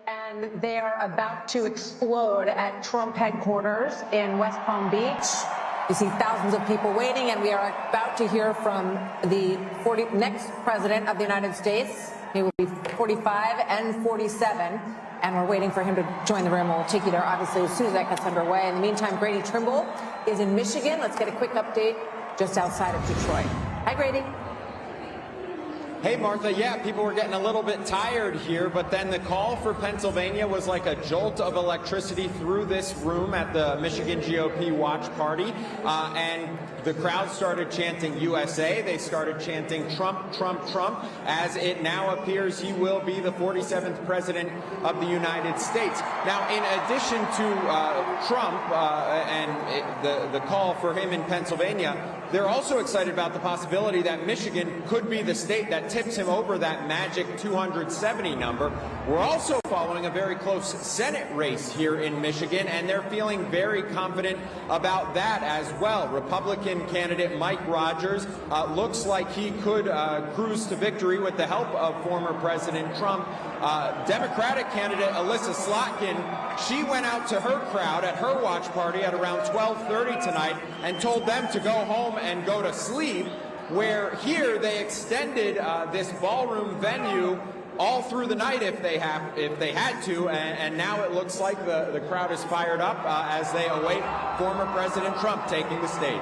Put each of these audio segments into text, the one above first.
And they are about to explode at Trump headquarters in West Palm Beach. You see thousands of people waiting, and we are about to hear from the next president of the United States. He will be 45 and 47, and we're waiting for him to join the room. We'll take you there, obviously, as soon as that gets underway. In the meantime, Grady Trimble is in Michigan. Let's get a quick update just outside of Detroit. Hi, Grady. Hey, Martha. Yeah, people were getting a little bit tired here, but then the call for Pennsylvania was like a jolt of electricity through this room at the Michigan GOP watch party, and the crowd started chanting USA. They started chanting Trump, Trump, Trump, as it now appears he will be the 47th president of the United States. Now, in addition to Trump and the call for him in Pennsylvania, they're also excited about the possibility that Michigan could be the state that tips him over that magic 270 number. We're also following a very close Senate race here in Michigan, and they're feeling very confident about that as well. Republican candidate Mike Rogers looks like he could cruise to victory with the help of former President Trump. Democratic candidate Alyssa Slotkin, she went out to her crowd at her watch party at around 12:30 tonight and told them to go home and go to sleep, where here they extended this ballroom venue all through the night if they had to, and now it looks like the crowd is fired up as they await former President Trump taking the stage.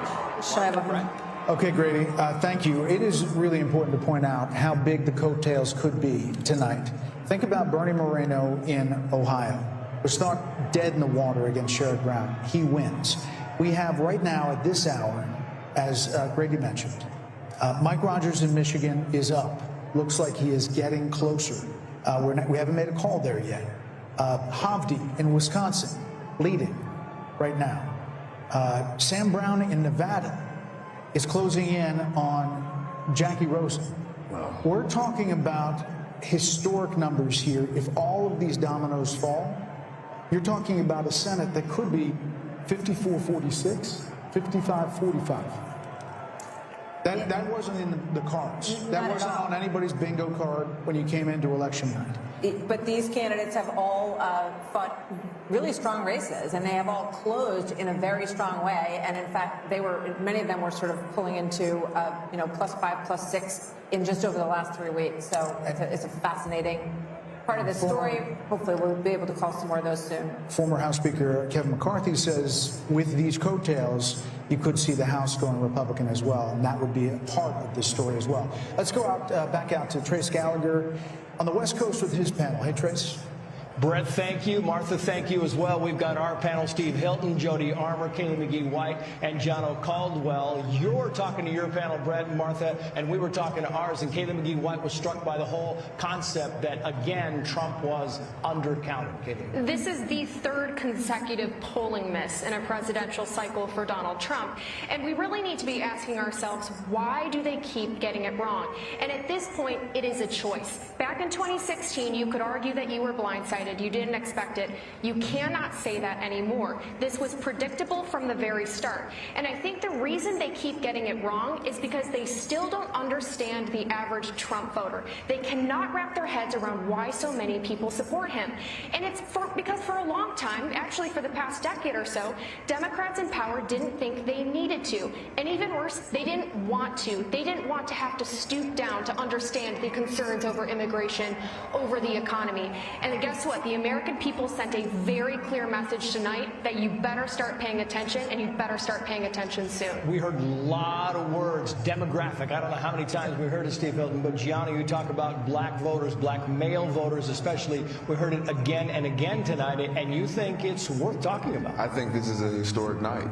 Okay, Grady, thank you. It is really important to point out how big the coattails could be tonight. Think about Bernie Moreno in Ohio. Was thought dead in the water against Sherrod Brown. He wins. We have right now at this hour, as Grady mentioned, Mike Rogers in Michigan is up. Looks like he is getting closer. We haven't made a call there yet. Hovde in Wisconsin, leading right now. Sam Brown in Nevada is closing in on Jackie Rosen. Wow. We're talking about historic numbers here. If all of these dominoes fall, you're talking about a Senate that could be 54-46, 55-45. That wasn't in the cards. That wasn't on anybody's bingo card when you came into election night. But these candidates have all fought really strong races, and they have all closed in a very strong way. And in fact, many of them were sort of pulling into +5, +6 in just over the last 3 weeks. So it's a fascinating part of the story. Hopefully we'll be able to call some more of those soon. Former House Speaker Kevin McCarthy says with these coattails, you could see the House going Republican as well, and that would be a part of this story as well. Let's go back out to Trace Gallagher on the West Coast with his panel. Hey, Trace. Brett, thank you. Martha, thank you as well. We've got our panel, Steve Hilton, Jody Armour, Kaylee McGee-White, and Jono Caldwell. You're talking to your panel, Brett and Martha, and we were talking to ours, and Kaylee McGee-White was struck by the whole concept that, again, Trump was undercounted. Kaylee. This is the third consecutive polling miss in a presidential cycle for Donald Trump, and we really need to be asking ourselves, why do they keep getting it wrong? And at this point, it is a choice. Back in 2016, you could argue that you were blindsided. You didn't expect it. You cannot say that anymore. This was predictable from the very start. And I think the reason they keep getting it wrong is because they still don't understand the average Trump voter. They cannot wrap their heads around why so many people support him. And it's because for a long time, actually for the past decade or so, Democrats in power didn't think they needed to. And even worse, they didn't want to. They didn't want to have to stoop down to understand the concerns over immigration, over the economy. And guess what? The American people sent a very clear message tonight that you better start paying attention, and you better start paying attention soon. We heard a lot of words, demographic. I don't know how many times we heard it, Steve Hilton, but Gianna, you talk about black voters, black male voters especially. We heard it again and again tonight, and you think it's worth talking about. I think this is a historic night.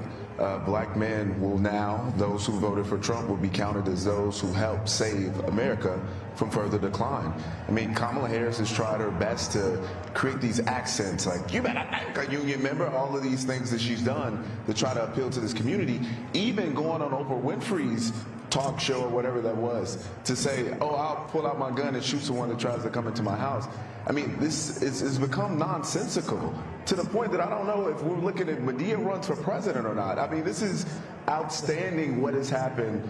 Black men will now, those who voted for Trump, will be counted as those who helped save America from further decline. I mean, Kamala Harris has tried her best to create these accents like, you better thank a union member, all of these things that she's done to try to appeal to this community, even going on Oprah Winfrey's talk show or whatever that was to say, oh, I'll pull out my gun and shoot someone that tries to come into my house. I mean, this has become nonsensical to the point that I don't know if we're looking at Medea runs for president or not. I mean, this is outstanding what has happened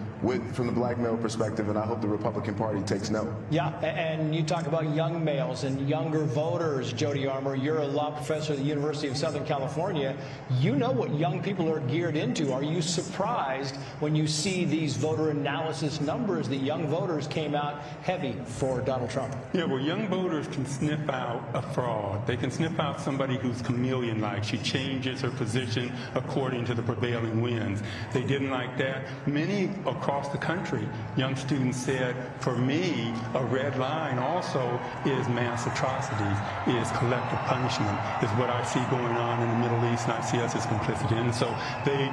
from the black male perspective, and I hope the Republican Party takes note. Yeah, and you talk about young males and younger voters, Jody Armour. You're a law professor at the University of Southern California. You know what young people are geared into. Are you surprised when you see these voter analysis numbers that young voters came out heavy for Donald Trump? Yeah, well, young voters can sniff out a fraud. They can sniff out somebody who's chameleon-like. She changes her position according to the prevailing winds. They didn't like that. Many across the country, young students said, for me, a red line also is mass atrocities, is collective punishment, is what I see going on in the Middle East, and I see us as complicit in. So they,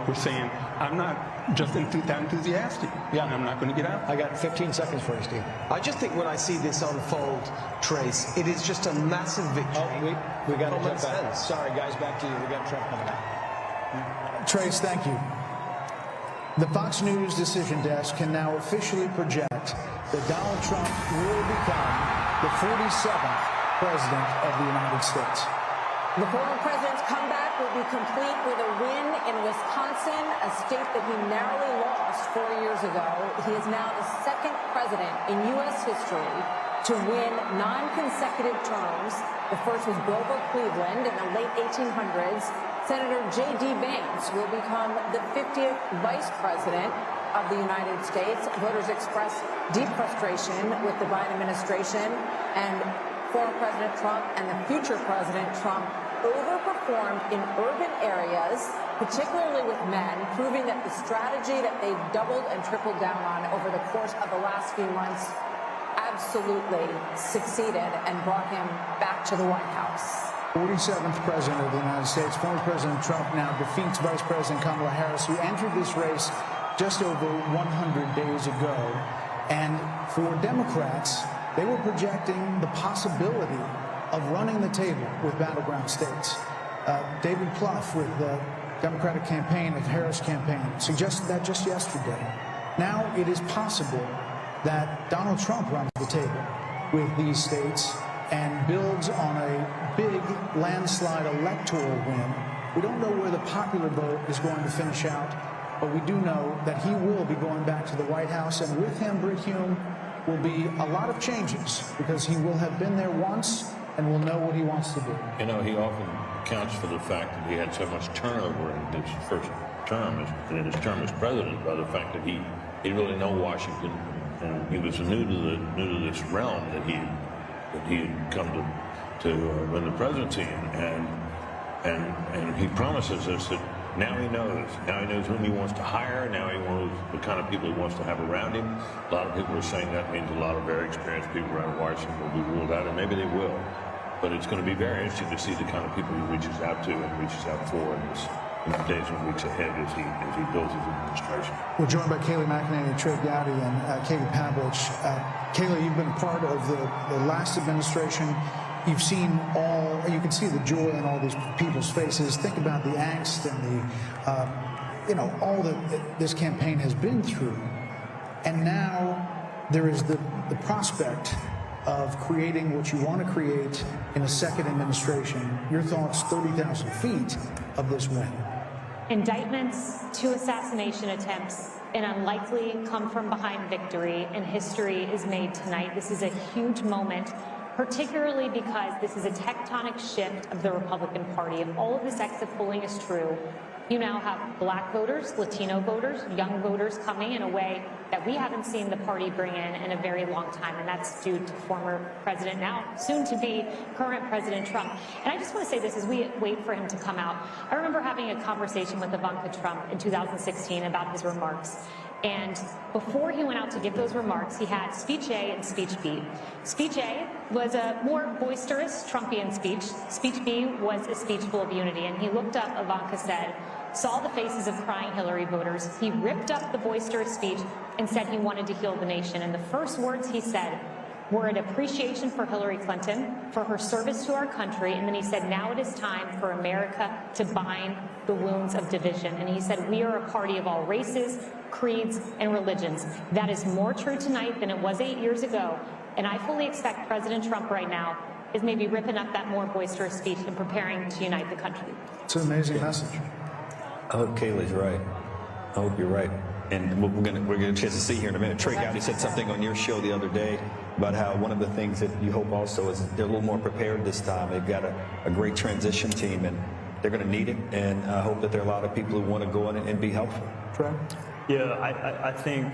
were saying, I'm not just that enthusiastic. Yeah, and I'm not going to get out. I got 15 seconds for you, Steve. I just think when I see this unfold, Trace, it is just a massive victory. Oh, we got to jump back. Sorry, guys, back to you. We got Trump coming out. Trace, thank you. The Fox News decision desk can now officially project that Donald Trump will become the 47th president of the United States. The former president's comeback will be complete with a win in Wisconsin, a state that he narrowly lost 4 years ago. He is now the second president in U.S. history to win non-consecutive terms. The first was Grover Cleveland in the late 1800s. Senator JD Vance will become the 50th vice president of the United States. Voters expressed deep frustration with the Biden administration, and former President Trump and the future President Trump overperformed in urban areas, particularly with men, proving that the strategy that they've doubled and tripled down on over the course of the last few months absolutely succeeded and brought him back to the White House. 47th president of the United States, former President Trump now defeats Vice President Kamala Harris, who entered this race just over 100 days ago. And for Democrats, they were projecting the possibility of running the table with battleground states. David Plouffe with the Democratic campaign, of Harris campaign, suggested that just yesterday. Now it is possible that Donald Trump runs the table with these states and builds on a big landslide electoral win. We don't know where the popular vote is going to finish out, but we do know that he will be going back to the White House, and with him, Brit Hume, will be a lot of changes because he will have been there once and will know what he wants to do. He often accounts for the fact that he had so much turnover in his first term, in his term as president, by the fact that he really know Washington, and he was new to this realm that he had come to win the presidency, and he promises us that now he knows whom he wants to hire, now he knows the kind of people he wants to have around him. A lot of people are saying that means a lot of very experienced people around Washington will be ruled out, and maybe they will. But it's going to be very interesting to see the kind of people he reaches out to and reaches out for in the days and weeks ahead as he builds his administration. We're joined by Kayleigh McEnany, Trey Gowdy, and Katie Pavlich. Kayleigh, you've been part of the last administration. You've seen you can see the joy in all these people's faces. Think about the angst and all that this campaign has been through. And now there is the prospect of creating what you want to create in a second administration. Your thoughts, 30,000 feet of this win. Indictments, 2 assassination attempts, an unlikely come-from-behind victory, and history is made tonight. This is a huge moment, particularly because this is a tectonic shift of the Republican Party. If all of this exit polling is true, you now have black voters, Latino voters, young voters coming in a way that we haven't seen the party bring in a very long time, and that's due to former president, now soon-to-be current President Trump. And I just want to say this as we wait for him to come out. I remember having a conversation with Ivanka Trump in 2016 about his remarks. And before he went out to give those remarks, he had speech A and speech B. Speech A was a more boisterous Trumpian speech. Speech B was a speech full of unity. And he looked up, Ivanka said, saw the faces of crying Hillary voters. He ripped up the boisterous speech and said he wanted to heal the nation. And the first words he said were an appreciation for Hillary Clinton, for her service to our country. And then he said, now it is time for America to bind the wounds of division. And he said, we are a party of all races, creeds, and religions. That is more true tonight than it was 8 years ago. And I fully expect President Trump right now is maybe ripping up that more boisterous speech and preparing to unite the country. It's an amazing message. I hope Kayleigh's right. I hope you're right. And we're gonna get a chance to see here in a minute. Trey Gowdy said something on your show the other day about how one of the things that you hope also is they're a little more prepared this time. They've got a great transition team, and they're going to need it. And I hope that there are a lot of people who want to go in and be helpful. Trey? Yeah, I think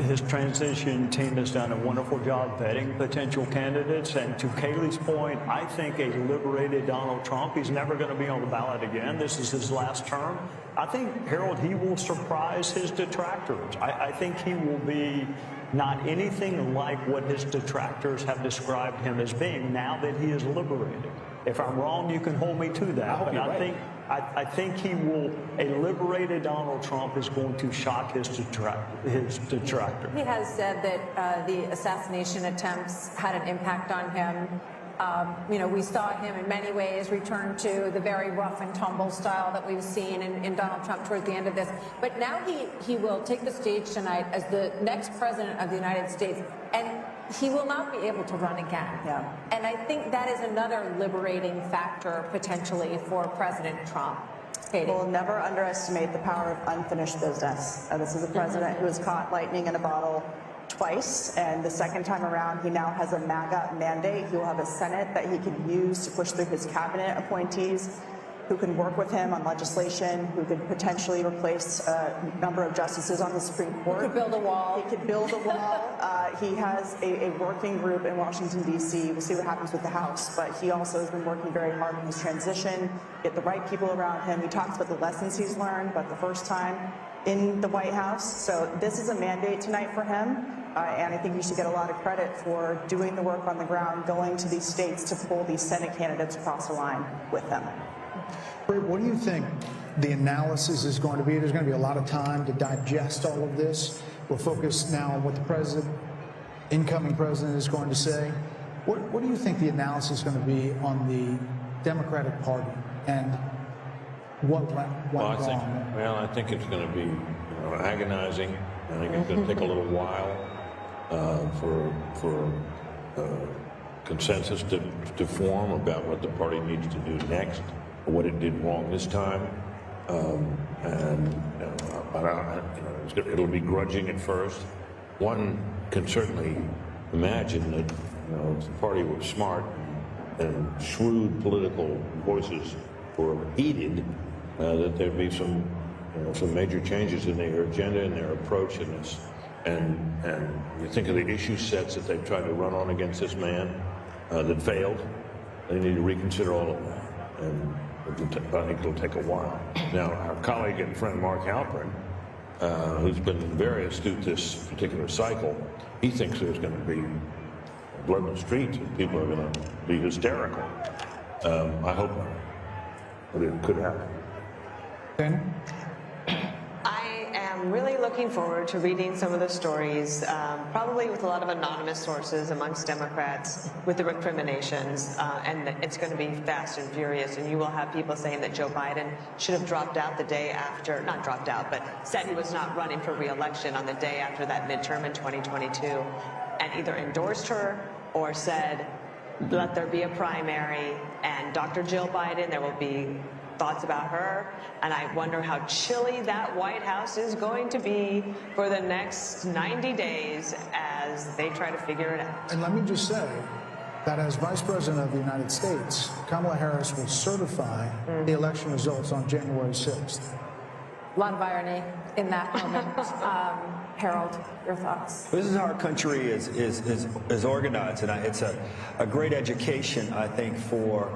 his transition team has done a wonderful job vetting potential candidates. And to Kayleigh's point, I think a liberated Donald Trump, he's never going to be on the ballot again. This is his last term. I think, Harold, he will surprise his detractors. I think he will be not anything like what his detractors have described him as being now that he is liberated. If I'm wrong, you can hold me to that. But I think he will. A liberated Donald Trump is going to shock his detractor. He has said that the assassination attempts had an impact on him. We saw him in many ways return to the very rough and tumble style that we've seen in Donald Trump towards the end of this. But now he will take the stage tonight as the next president of the United States, and he will not be able to run again. Yeah. And I think that is another liberating factor potentially for President Trump. Katie. We'll never underestimate the power of unfinished business. This is a president who has caught lightning in a bottle twice, and the second time around he now has a MAGA mandate. He will have a Senate that he can use to push through his cabinet appointees who can work with him on legislation, who could potentially replace a number of justices on the Supreme Court. He could build a wall. He could build a wall. He has a working group in Washington, D.C. We'll see what happens with the House, but he also has been working very hard on his transition, get the right people around him. He talks about the lessons he's learned about the first time in the White House. So this is a mandate tonight for him, and I think he should get a lot of credit for doing the work on the ground, going to these states to pull these Senate candidates across the line with them. What do you think the analysis is going to be? There's going to be a lot of time to digest all of this. We'll focus now on what the incoming president is going to say. What do you think the analysis is going to be on the Democratic Party and what went wrong? I think it's going to be agonizing. I think it's going to take a little while for consensus to form about what the party needs to do next, or what it did wrong this time. It'll be grudging at first. One can certainly imagine that if the party was smart and shrewd political voices were heeded, that there'd be some major changes in their agenda and their approach in this. And you think of the issue sets that they've tried to run on against this man that failed. They need to reconsider all of that. And I think it'll take a while. Now, our colleague and friend Mark Halperin, who's been very astute this particular cycle, he thinks there's going to be blood in the streets and people are going to be hysterical. I hope not, but it could happen. Ben? I am really looking forward to reading some of the stories, probably with a lot of anonymous sources amongst Democrats with the recriminations, and it's going to be fast and furious, and you will have people saying that Joe Biden should have dropped out the day after, not dropped out, but said he was not running for re-election on the day after that midterm in 2022, and either endorsed her or said, let there be a primary, and Dr. Jill Biden, there will be thoughts about her, and I wonder how chilly that White House is going to be for the next 90 days as they try to figure it out. And let me just say that as Vice President of the United States, Kamala Harris will certify the election results on January 6th. A lot of irony in that moment. Harold, your thoughts? This is how our country is organized, and it's a great education, I think, for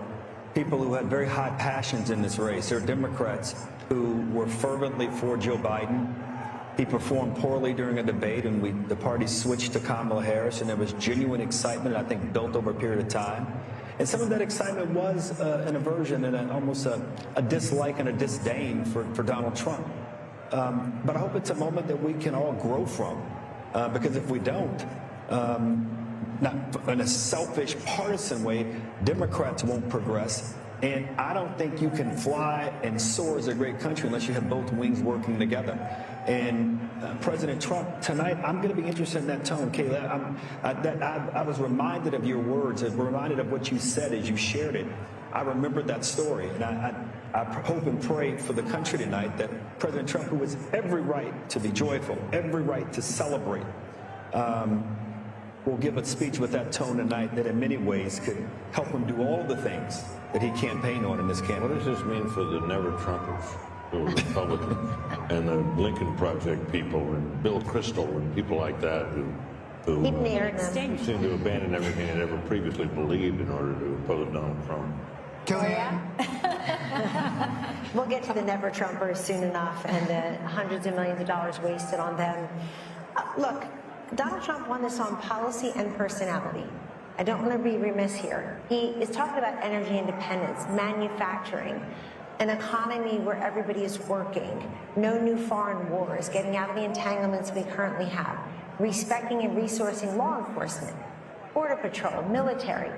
people who had very high passions in this race. There are Democrats who were fervently for Joe Biden. He performed poorly during a debate, and the party switched to Kamala Harris, and there was genuine excitement, I think, built over a period of time. And some of that excitement was an aversion and almost a dislike and a disdain for Donald Trump. But I hope it's a moment that we can all grow from, because if we don't, not in a selfish, partisan way, Democrats won't progress, And I don't think you can fly and soar as a great country unless you have both wings working together. And President Trump, tonight, I'm going to be interested in that tone, Kayla. I was reminded of your words, I was reminded of what you said as you shared it. I remembered that story, and I hope and pray for the country tonight that President Trump, who has every right to be joyful, every right to celebrate, will give a speech with that tone tonight that in many ways could help him do all the things that he campaigned on in this campaign. What does this mean for the never-Trumpers, the Republicans, and the Lincoln Project people, and Bill Kristol, and people like that who seem to abandon everything they ever previously believed in order to oppose Donald Trump? We'll get to the never-Trumpers soon enough and the hundreds of millions of dollars wasted on them. Look, Donald Trump won this on policy and personality. I don't want to be remiss here. He is talking about energy independence, manufacturing, an economy where everybody is working, no new foreign wars, getting out of the entanglements we currently have, respecting and resourcing law enforcement, border patrol, military.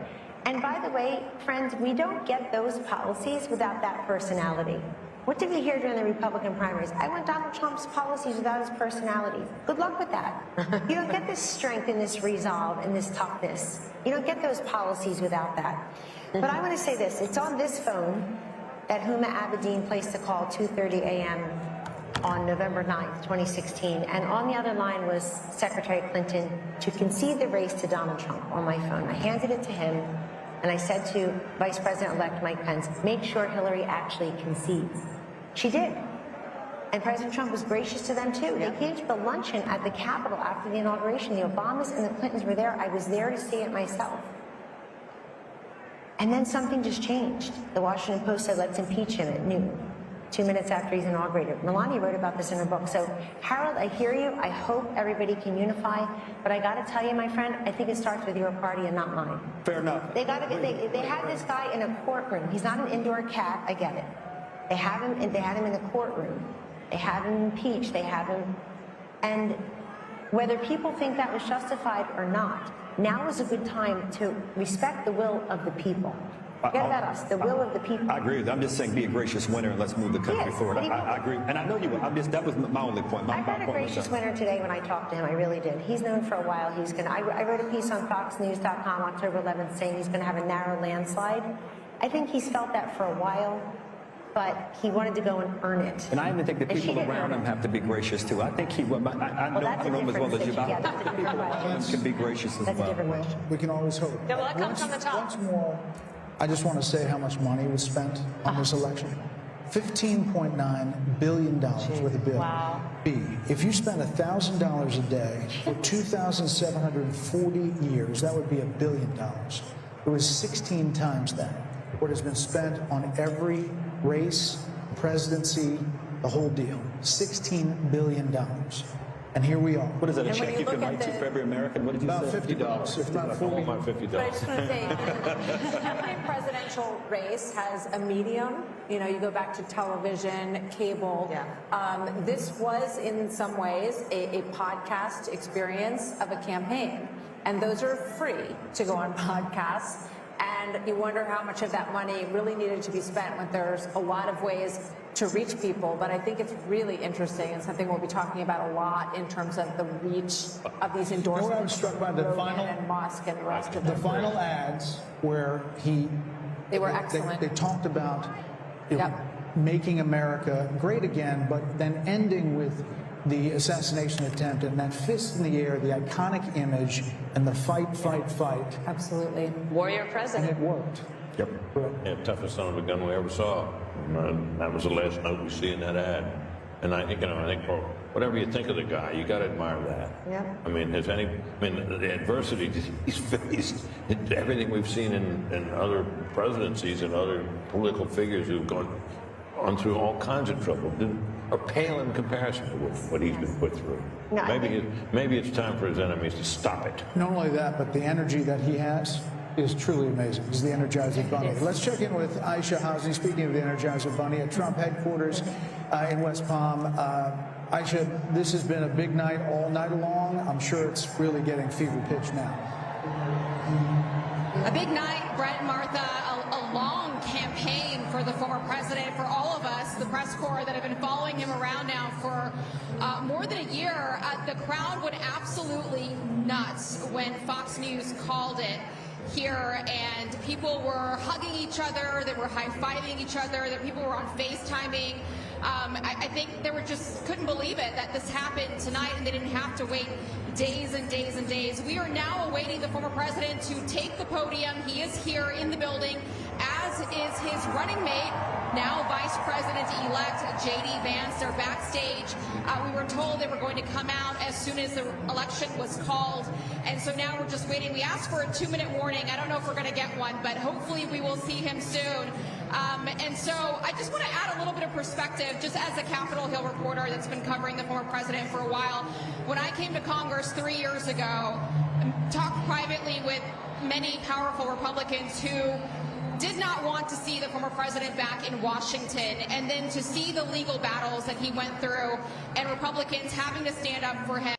And by the way, friends, we don't get those policies without that personality. What did we hear during the Republican primaries? I want Donald Trump's policies without his personality. Good luck with that. You don't get this strength and this resolve and this toughness. You don't get those policies without that. But I want to say this. It's on this phone that Huma Abedin placed a call 2:30 a.m. on November 9th, 2016. And on the other line was Secretary Clinton to concede the race to Donald Trump on my phone. I handed it to him, and I said to Vice President-elect Mike Pence, make sure Hillary actually concedes. She did. And President Trump was gracious to them, too. They came to the luncheon at the Capitol after the inauguration. The Obamas and the Clintons were there. I was there to see it myself. And then something just changed. The Washington Post said, let's impeach him at noon, 2 minutes after he's inaugurated. Melania wrote about this in her book. So, Harold, I hear you. I hope everybody can unify. But I got to tell you, my friend, I think it starts with your party and not mine. Fair enough. They had this guy in a courtroom. He's not an indoor cat. I get it. They had him in the courtroom. They have him impeached. They have him. And whether people think that was justified or not, now is a good time to respect the will of the people. Forget about us, the will of the people. I agree with that. I'm just saying be a gracious winner and let's move the country forward. I agree. And I know you will. That was my only point. I heard a gracious winner today when I talked to him. I really did. He's known for a while. I wrote a piece on FoxNews.com October 11th saying he's going to have a narrow landslide. I think he's felt that for a while, but he wanted to go and earn it. And I even think the people around him have to be gracious too. I think he will. I know him as well as you, but the people around him can be gracious as well. That's a different question. We can always hope. Yeah, well, that comes from the top. Once more, I just want to say how much money was spent on this election. $15.9 billion worth of bill. Wow. B, if you spent $1,000 a day for 2,740 years, that would be $1 billion. It was 16 times that. What has been spent on every race, presidency, the whole deal. $16 billion. And here we are. What is that, a check you can write to for every American? What did you say? About $50, if not $40. My $50. But I just want to say, every presidential race has a medium. You know, you go back to television, cable. Yeah. This was, in some ways, a podcast experience of a campaign. And those are free to go on podcasts. And you wonder how much of that money really needed to be spent when there's a lot of ways to reach people. But I think it's really interesting and something we'll be talking about a lot in terms of the reach of these endorsements. You know what I'm struck by? The final and Musk and the rest of the them. final ads where they were excellent. They talked about making America great again, but then ending with the assassination attempt and that fist in the air, the iconic image, and the fight, fight, fight. Absolutely. Warrior president. And it worked. Yep. Yeah, toughest son of a gun we ever saw. That was the last note we see in that ad. And I think, for whatever you think of the guy, you got to admire that. Yeah. I mean, the adversity he's faced, everything we've seen in other presidencies and other political figures who've gone through all kinds of trouble are pale in comparison to what he's been put through. No, maybe it's time for his enemies to stop it. Not only that, but the energy that he has is truly amazing. He's the Energizer Bunny. Let's check in with Aisha Hosni, speaking of the Energizer Bunny, at Trump headquarters in West Palm. Aisha, this has been a big night all night long. I'm sure it's really getting fever pitch now. A big night, Brett and Martha, a long campaign for the former president, for all of us, the press corps that have been following him around now for more than a year. The crowd went absolutely nuts when Fox News called it here, and people were hugging each other, they were high-fiving each other, that people were on FaceTiming. I think they were just couldn't believe it that this happened tonight, and they didn't have to wait days and days and days. We are now awaiting the former president to take the podium. He is here in the building, as is his running mate, now Vice President-elect JD Vance. They're backstage. We were told they were going to come out as soon as the election was called, and so now we're just waiting. We asked for a 2-minute warning. I don't know if we're going to get one, but hopefully we will see him soon. And so I just want to add a little bit of perspective, just as a Capitol Hill reporter that's been covering the former president for a while. When I came to Congress 3 years ago, talked privately with many powerful Republicans who did not want to see the former president back in Washington, and then to see the legal battles that he went through and Republicans having to stand up for him.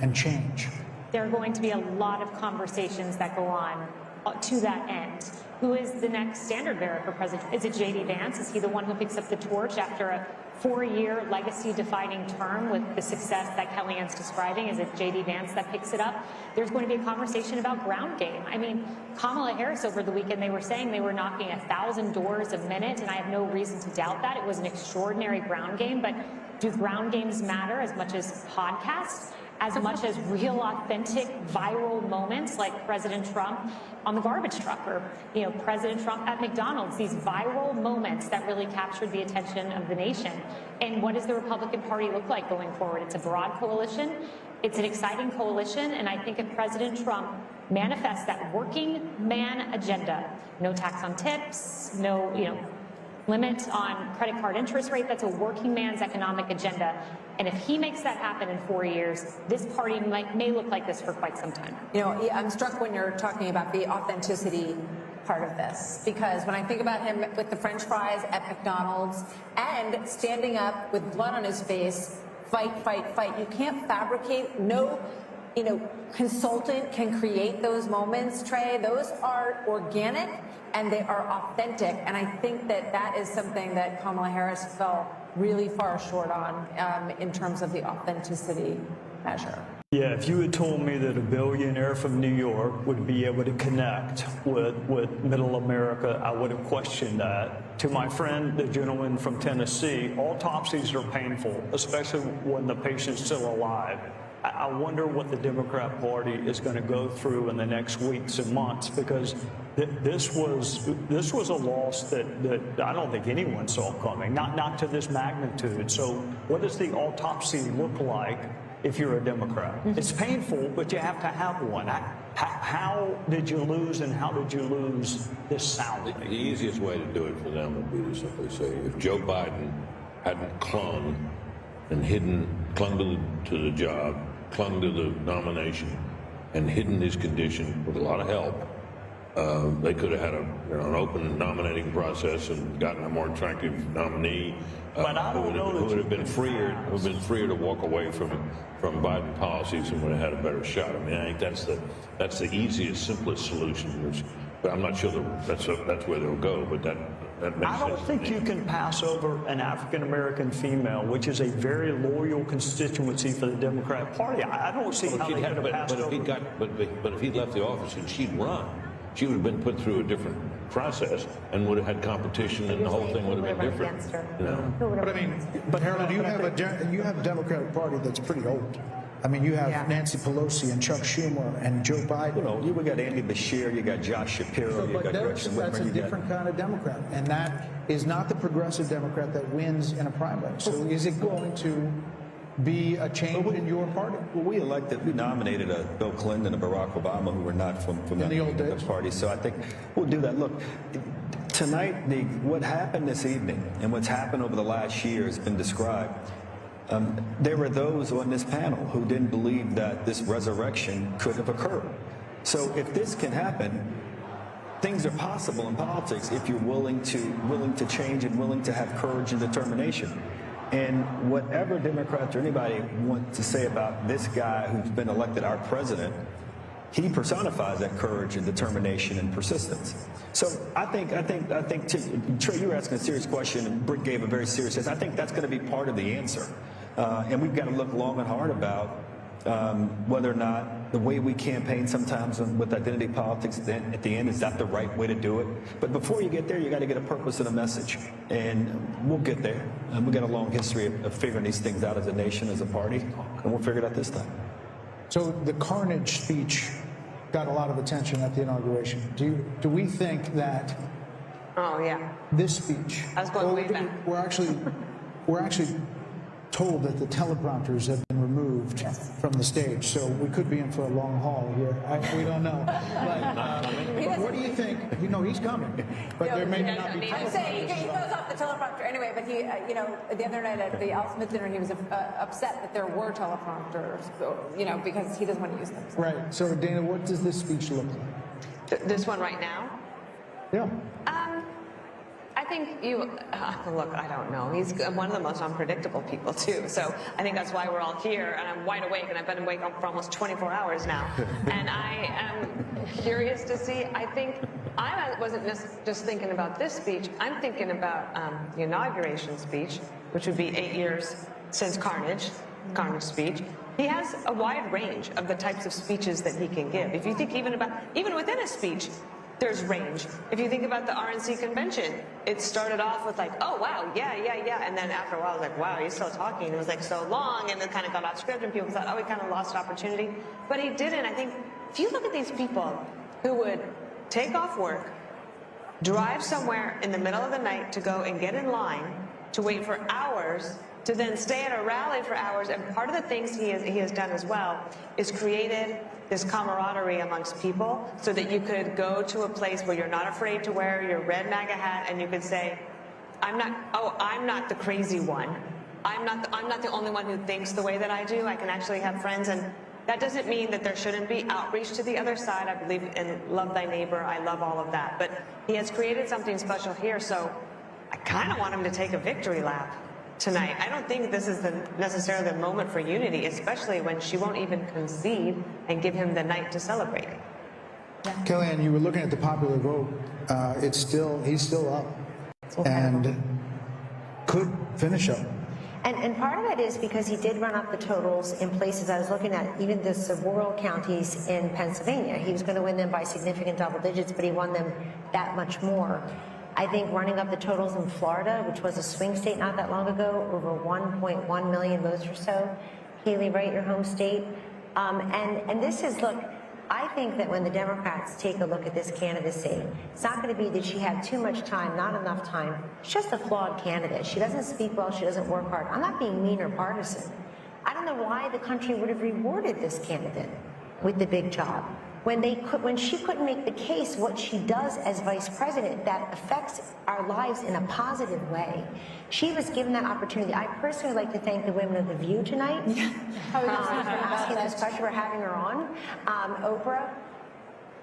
and change? There are going to be a lot of conversations that go on to that end. Who is the next standard bearer for president? Is it JD Vance? Is he the one who picks up the torch after a 4-year legacy-defining term with the success that Kellyanne's describing? Is it JD Vance that picks it up? There's going to be a conversation about ground game. I mean, Kamala Harris over the weekend, they were saying they were knocking 1,000 doors a minute, and I have no reason to doubt that. It was an extraordinary ground game, but do ground games matter as much as podcasts? As much as real, authentic, viral moments like President Trump on the garbage truck, or President Trump at McDonald's, these viral moments that really captured the attention of the nation. And what does the Republican Party look like going forward? It's a broad coalition. It's an exciting coalition, and I think if President Trump manifests that working man agenda, no tax on tips, no limit on credit card interest rate, that's a working man's economic agenda. And if he makes that happen in 4 years, this party may look like this for quite some time. I'm struck when you're talking about the authenticity part of this, because when I think about him with the French fries at McDonald's and standing up with blood on his face, fight, fight, fight. You can't fabricate. No, consultant can create those moments, Trey. Those are organic and they are authentic. And I think that is something that Kamala Harris fell really far short on in terms of the authenticity measure. Yeah, if you had told me that a billionaire from New York would be able to connect with middle America, I would have questioned that. To my friend, the gentleman from Tennessee, autopsies are painful, especially when the patient's still alive. I wonder what the Democrat Party is going to go through in the next weeks and months, because this was a loss that I don't think anyone saw coming, not to this magnitude. So what does the autopsy look like if you're a Democrat? It's painful, but you have to have one. How did you lose, and how did you lose this soundly? The easiest way to do it for them would be to simply say, if Joe Biden hadn't clung to the job, clung to the nomination, and hidden his condition with a lot of help, they could have had an open nominating process and gotten a more attractive nominee who would have been freer to walk away from Biden policies and would have had a better shot. I mean, I think that's the easiest, simplest solution. But I'm not sure that's where they'll go. But that makes sense. I don't think you can pass over an African-American female, which is a very loyal constituency for the Democrat Party. I don't see how they could have passed over. But if he left the office and she'd run, she would have been put through a different process and would have had competition, and the whole thing would have been different. But I mean, Harold, you have a Democratic Party that's pretty old. I mean, you have Nancy Pelosi and Chuck Schumer and Joe Biden. We got Andy Beshear, you got Josh Shapiro, you got Gretchen Whitmer. That's a different kind of Democrat, and that is not the progressive Democrat that wins in a primary. So is it going to be a change in your party? Well, we nominated a Bill Clinton and a Barack Obama who were not from the old days party. So I think we'll do that. Look, tonight, what happened this evening and what's happened over the last year has been described. There were those on this panel who didn't believe that this resurrection could have occurred. So if this can happen, things are possible in politics if you're willing to change and willing to have courage and determination. And whatever Democrats or anybody want to say about this guy who's been elected our president, he personifies that courage and determination and persistence. So I think, Trey, you were asking a serious question, and Britt gave a very serious answer. I think that's going to be part of the answer. And we've got to look long and hard about whether or not the way we campaign sometimes with identity politics, then at the end, is that the right way to do it? But before you get there, you got to get a purpose and a message. And we'll get there. And we've got a long history of figuring these things out as a nation, as a party, and we'll figure it out this time. So the carnage speech got a lot of attention at the inauguration. Do we think that this speech, we're actually told that the teleprompters have been removed from the stage, so we could be in for a long haul here. We don't know. But what do you think? He's coming, but there may not be. I'm saying he goes off the teleprompter anyway. But he, the other night at the Al Smith dinner, he was upset that there were teleprompters, because he doesn't want to use them. Right. So, Dana, what does this speech look like? This one right now? Yeah. I I think look, I don't know. He's one of the most unpredictable people, too. So I think that's why we're all here, and I'm wide awake, and I've been awake for almost 24 hours now. And I am curious to see. I think I wasn't just thinking about this speech. I'm thinking about the inauguration speech, which would be 8 years since Carnage speech. He has a wide range of the types of speeches that he can give. If you think even within a speech, there's range. If you think about the RNC convention, it started off with like, oh, wow, yeah. And then after a while, it was like, wow, he's still talking. It was like so long, and it kind of got off script, and people thought, oh, he kind of lost opportunity. But he didn't. I think if you look at these people who would take off work, drive somewhere in the middle of the night to go and get in line, to wait for hours, to then stay at a rally for hours. And part of the things he has done as well is created this camaraderie amongst people so that you could go to a place where you're not afraid to wear your red MAGA hat, and you could say, I'm not the crazy one. I'm not the only one who thinks the way that I do. I can actually have friends. And that doesn't mean that there shouldn't be outreach to the other side. I believe in love thy neighbor. I love all of that. But he has created something special here. So I kind of want him to take a victory lap tonight. I don't think this is necessarily the moment for unity, especially when she won't even concede and give him the night to celebrate. Kellyanne, you were looking at the popular vote. He's still up and could finish up. And part of it is because he did run up the totals in places I was looking at, even the rural counties in Pennsylvania. He was going to win them by significant double digits, but he won them that much more. I think running up the totals in Florida, which was a swing state not that long ago, over 1.1 million votes or so. Haley, right, your home state. And this is, look, I think that when the Democrats take a look at this candidacy, it's not going to be that she had too much time, not enough time. She's just a flawed candidate. She doesn't speak well. She doesn't work hard. I'm not being mean or partisan. I don't know why the country would have rewarded this candidate with the big job when she couldn't make the case what she does as vice president that affects our lives in a positive way. She was given that opportunity. I personally like to thank the women of The View tonight for asking this question, for having her on. Oprah,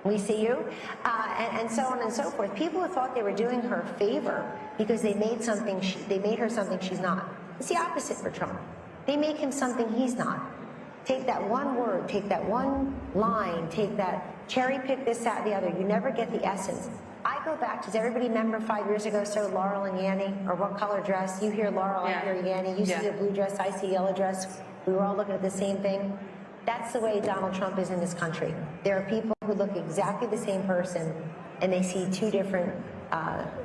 we see you, and so on and so forth. People who thought they were doing her a favor because they made her something she's not. It's the opposite for Trump. They make him something he's not. Take that one word, take that one line, take that cherry pick this, that, the other. You never get the essence. I go back, does everybody remember 5 years ago, so Laurel and Yanny, or what color dress? You hear Laurel, I hear Yanny. You see the blue dress, I see yellow dress. We were all looking at the same thing. That's the way Donald Trump is in this country. There are people who look exactly the same person, and they see two different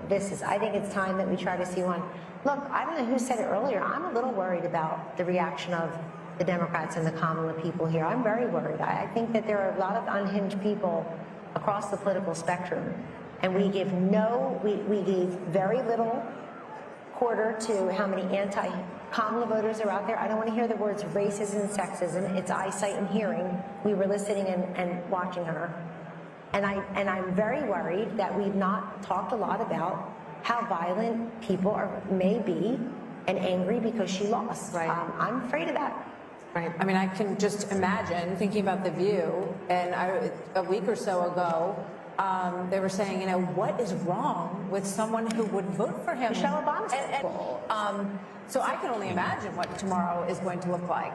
vistas. I think it's time that we try to see one. Look, I don't know who said it earlier. I'm a little worried about the reaction of the Democrats and the common people here. I'm very worried. I think that there are a lot of unhinged people across the political spectrum, and we gave very little quarter to how many anti-Kamala voters are out there. I don't want to hear the words racism and sexism. It's eyesight and hearing. We were listening and watching her, and I'm very worried that we've not talked a lot about how violent people may be and angry because she lost. Right. I'm afraid of that. Right. I mean, I can just imagine thinking about The View, and a week or so ago, they were saying, you know, what is wrong with someone who would vote for him? Michelle Obama. So I can only imagine what tomorrow is going to look like.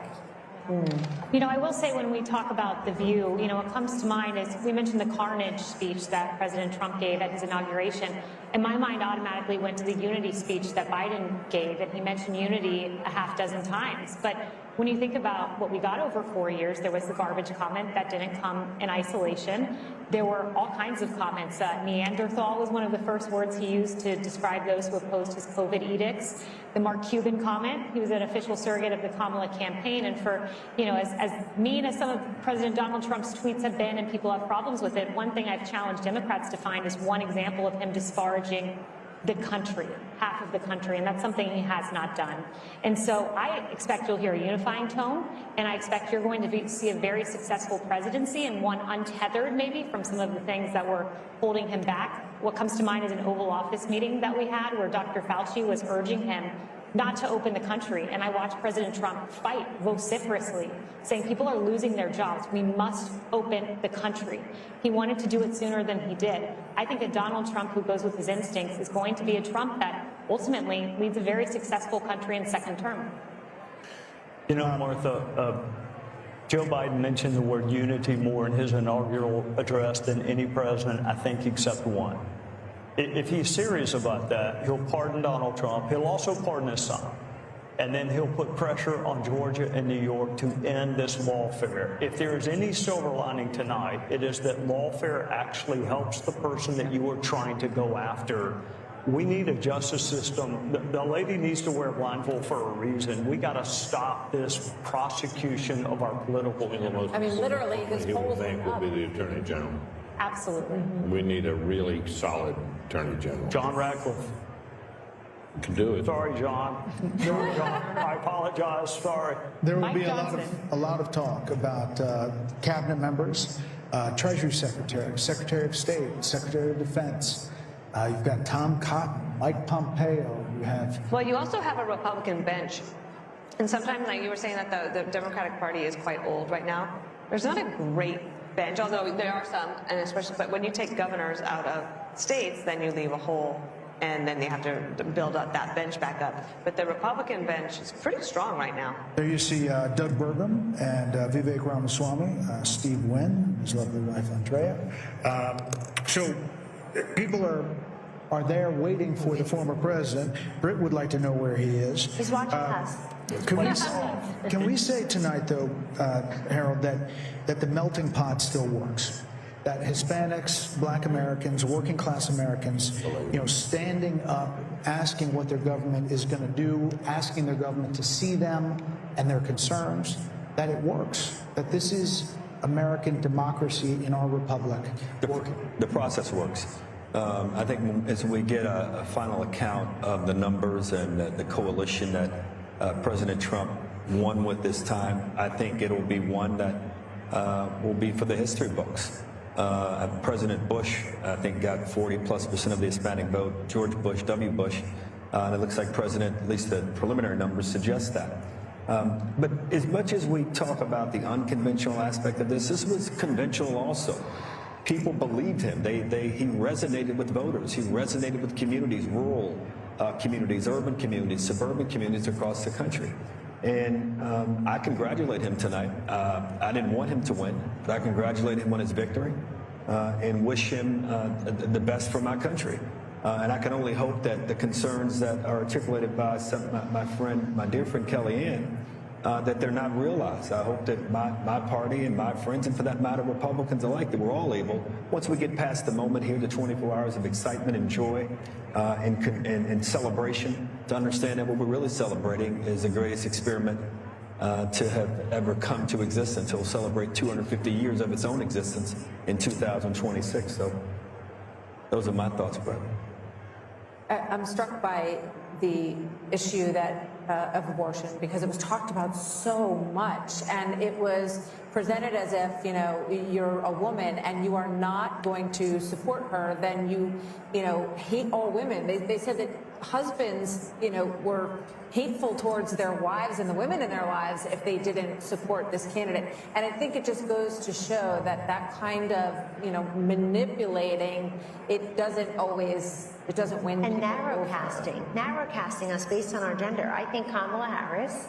You know, I will say when we talk about The View, you know, what comes to mind is we mentioned the Carnage speech that President Trump gave at his inauguration, and my mind automatically went to the unity speech that Biden gave, and he mentioned unity a half dozen times. But when you think about what we got over 4 years, there was the garbage comment that didn't come in isolation. There were all kinds of comments. Neanderthal was one of the first words he used to describe those who opposed his COVID edicts. The Mark Cuban comment, he was an official surrogate of the Kamala campaign. And for, you know, as mean as some of President Donald Trump's tweets have been and people have problems with it, one thing I've challenged Democrats to find is one example of him disparaging the country, half of the country, and that's something he has not done. And so I expect you'll hear a unifying tone, and I expect you're going to see a very successful presidency and one untethered maybe from some of the things that were holding him back. What comes to mind is an Oval Office meeting that we had where Dr. Fauci was urging him not to open the country. And I watched President Trump fight vociferously, saying people are losing their jobs. We must open the country. He wanted to do it sooner than he did. I think a Donald Trump who goes with his instincts is going to be a Trump that ultimately leads a very successful country in second term. You know, Martha, Joe Biden mentioned the word unity more in his inaugural address than any president, I think, except one. If he's serious about that, he'll pardon Donald Trump. He'll also pardon his son. And then he'll put pressure on Georgia and New York to end this lawfare. If there is any silver lining tonight, it is that lawfare actually helps the person that you are trying to go after. We need a justice system. The lady needs to wear a blindfold for a reason. We got to stop this prosecution of our political enemies. I mean, literally, his polls will be the Attorney General. Absolutely. We need a really solid Attorney General. John Ratcliffe. Can do it. Sorry, John. Sorry, John. I apologize. Sorry. There will be a lot of talk about cabinet members, Treasury Secretary, Secretary of State, Secretary of Defense. You've got Tom Cotton, Mike Pompeo. You have. Well, you also have a Republican bench. And sometimes, like you were saying, that the Democratic Party is quite old right now. There's not a great bench, although there are some, and especially, but when you take governors out of states, then you leave a hole, and then you have to build up that bench back up. But the Republican bench is pretty strong right now. There you see Doug Burgum and Vivek Ramaswamy, Steve Wynn, his lovely wife Andrea. So people are there waiting for the former president. Britt would like to know where he is. He's watching us. Can we say tonight, though, Harold, that the melting pot still works? That Hispanics, Black Americans, working class Americans, standing up, asking what their government is going to do, asking their government to see them and their concerns, that it works, that this is American democracy in our republic. The process works. I think as we get a final account of the numbers and the coalition that President Trump won with this time, I think it'll be one that will be for the history books. President Bush, I think, got 40+% of the Hispanic vote. George Bush, W. Bush, and it looks like President, at least the preliminary numbers suggest that. But as much as we talk about the unconventional aspect of this was conventional also. People believed him. He resonated with voters. He resonated with communities, rural communities, urban communities, suburban communities across the country. And I congratulate him tonight. I didn't want him to win, but I congratulate him on his victory and wish him the best for my country. And I can only hope that the concerns that are articulated by my dear friend Kellyanne, that they're not realized. I hope that my party and my friends, and for that matter, Republicans alike, that we're all able, once we get past the moment here, the 24 hours of excitement and joy and celebration, to understand that what we're really celebrating is the greatest experiment to have ever come to existence. It will celebrate 250 years of its own existence in 2026. So those are my thoughts, brother. I'm struck by the issue of abortion, because it was talked about so much, and it was presented as if, you're a woman and you are not going to support her, then you hate all women. They said that husbands, were hateful towards their wives and the women in their lives if they didn't support this candidate. And I think it just goes to show that kind of, manipulating, it doesn't win. And narrow casting us based on our gender. I think Kamala Harris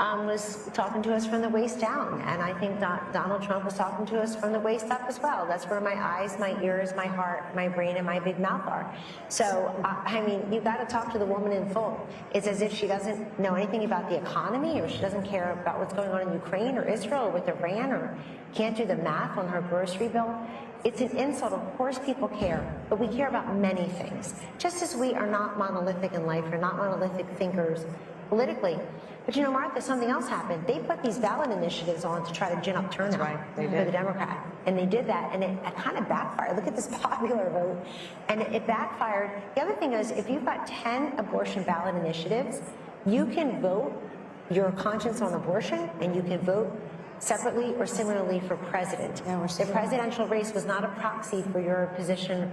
was talking to us from the waist down, and I think Donald Trump was talking to us from the waist up as well. That's where my eyes, my ears, my heart, my brain, and my big mouth are. So, you've got to talk to the woman in full. It's as if she doesn't know anything about the economy, or she doesn't care about what's going on in Ukraine or Israel or with Iran, or can't do the math on her grocery bill. It's an insult. Of course people care, but we care about many things. Just as we are not monolithic in life, we're not monolithic thinkers politically. But Martha, something else happened. They put these ballot initiatives on to try to gin up turnout for the Democrat. And they did that, and it kind of backfired. Look at this popular vote. And it backfired. The other thing is, if you've got 10 abortion ballot initiatives, you can vote your conscience on abortion, and you can vote separately or similarly for president. The presidential race was not a proxy for your position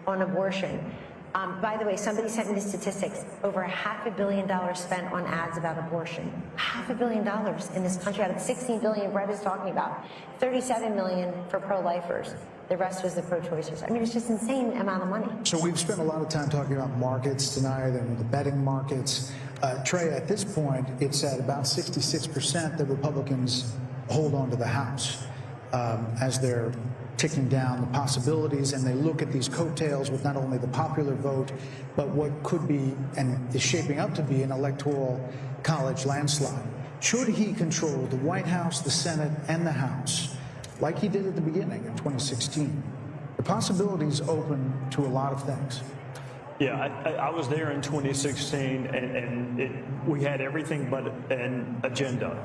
on abortion. By the way, somebody sent me the statistics. Over $500 million spent on ads about abortion. $500 million in this country out of the $16 billion Brett is talking about. $37 million for pro-lifers. The rest was the pro-choicers. I mean, it's just insane amount of money. So we've spent a lot of time talking about markets tonight and the betting markets. Trey, at this point, it's at about 66% that Republicans hold on to the House as they're ticking down the possibilities, and they look at these coattails with not only the popular vote, but what could be and is shaping up to be an electoral college landslide. Should he control the White House, the Senate, and the House, like he did at the beginning in 2016, the possibilities open to a lot of things. Yeah, I was there in 2016, and we had everything but an agenda.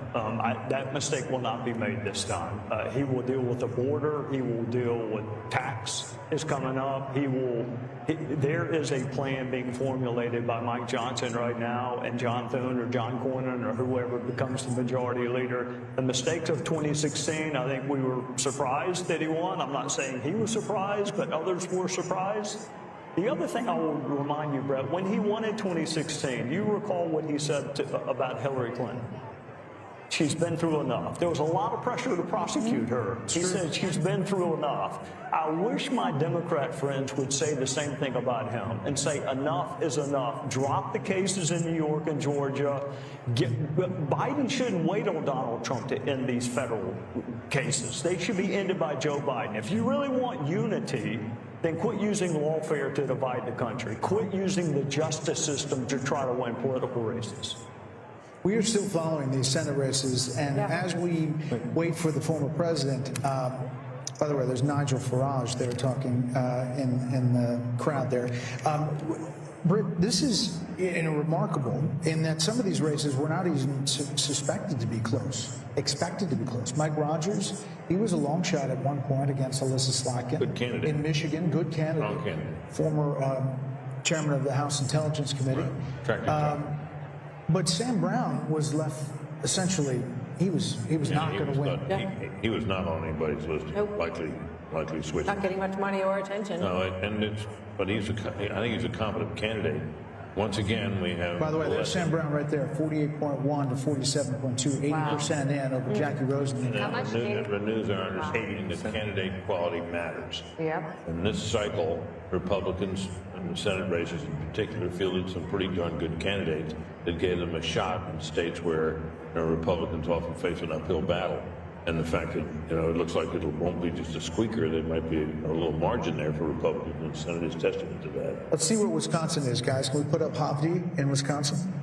That mistake will not be made this time. He will deal with the border. He will deal with tax is coming up. There is a plan being formulated by Mike Johnson right now, and John Thune or John Cornyn or whoever becomes the majority leader. The mistakes of 2016, I think we were surprised that he won. I'm not saying he was surprised, but others were surprised. The other thing I will remind you, Brett, when he won in 2016, you recall what he said about Hillary Clinton. She's been through enough. There was a lot of pressure to prosecute her. He said she's been through enough. I wish my Democrat friends would say the same thing about him and say enough is enough. Drop the cases in New York and Georgia. Biden shouldn't wait on Donald Trump to end these federal cases. They should be ended by Joe Biden. If you really want unity, then quit using lawfare to divide the country. Quit using the justice system to try to win political races. We are still following these Senate races, and as we wait for the former president, by the way, there's Nigel Farage there talking in the crowd there. Britt, this is remarkable in that some of these races were not even suspected to be close, expected to be close. Mike Rogers, he was a long shot at one point against Alyssa Slotkin. Good candidate. In Michigan, good candidate. Strong candidate. Former chairman of the House Intelligence Committee. Right. But Sam Brown was left essentially, he was not going to win. He was not on anybody's list. Nope. Likely switching. Not getting much money or attention. No, but I think he's a competent candidate. Once again, we have. By the way, there's Sam Brown right there, 48.1 to 47.2, 80% in over Jackie Rosen. How much renews our understanding that candidate quality matters. Yep. In this cycle, Republicans in the Senate races in particular fielded some pretty darn good candidates that gave them a shot in states where Republicans often face an uphill battle. And the fact that, it looks like it won't be just a squeaker, there might be a little margin there for Republicans in the Senate is testament to that. Let's see where Wisconsin is, guys. Can we put up Havdi in Wisconsin?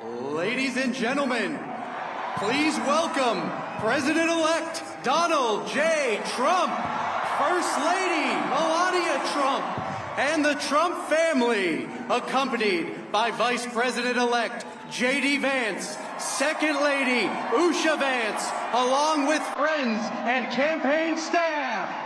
Ladies and gentlemen, please welcome President-elect Donald J. Trump, First Lady Melania Trump, and the Trump family, accompanied by Vice President-elect JD Vance, Second Lady Usha Vance, along with friends and campaign staff.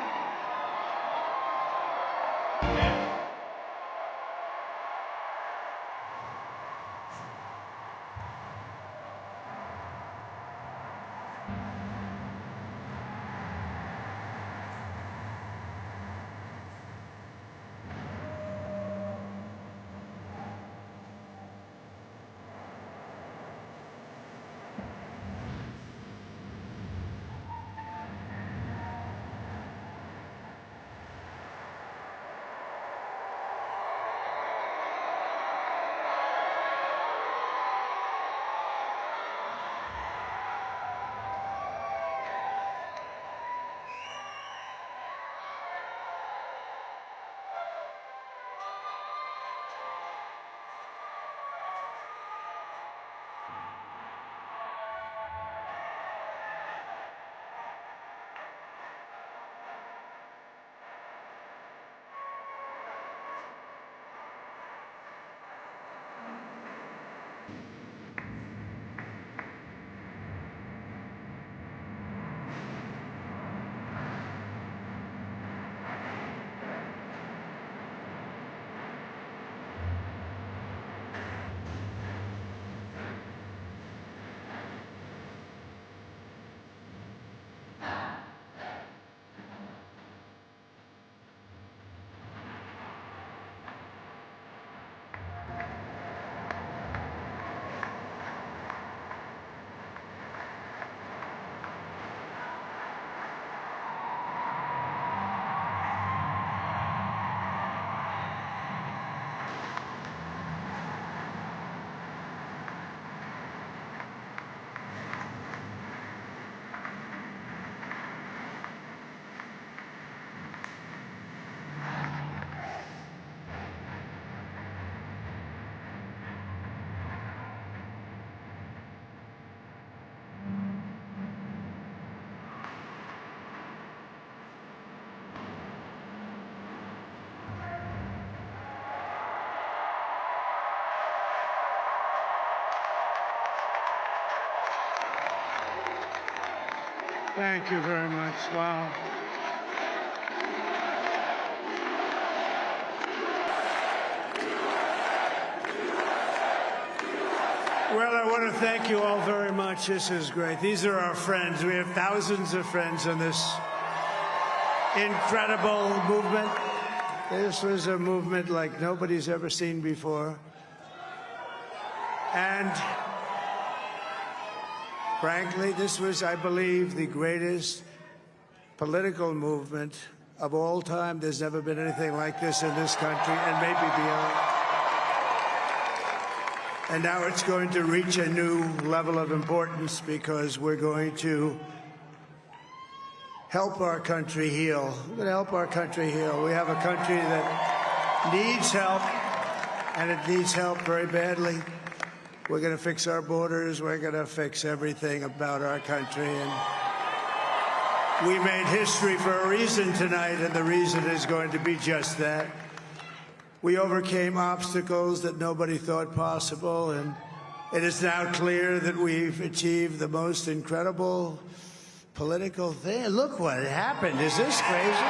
Thank you very much. Wow. Well, I want to thank you all very much. This is great. These are our friends. We have thousands of friends in this incredible movement. This was a movement like nobody's ever seen before. And frankly, this was, I believe, the greatest political movement of all time. There's never been anything like this in this country and maybe beyond. And now it's going to reach a new level of importance because we're going to help our country heal. We're going to help our country heal. We have a country that needs help, and it needs help very badly. We're going to fix our borders. We're going to fix everything about our country. And we made history for a reason tonight, and the reason is going to be just that. We overcame obstacles that nobody thought possible, and it is now clear that we've achieved the most incredible political thing. Look what happened. Is this crazy?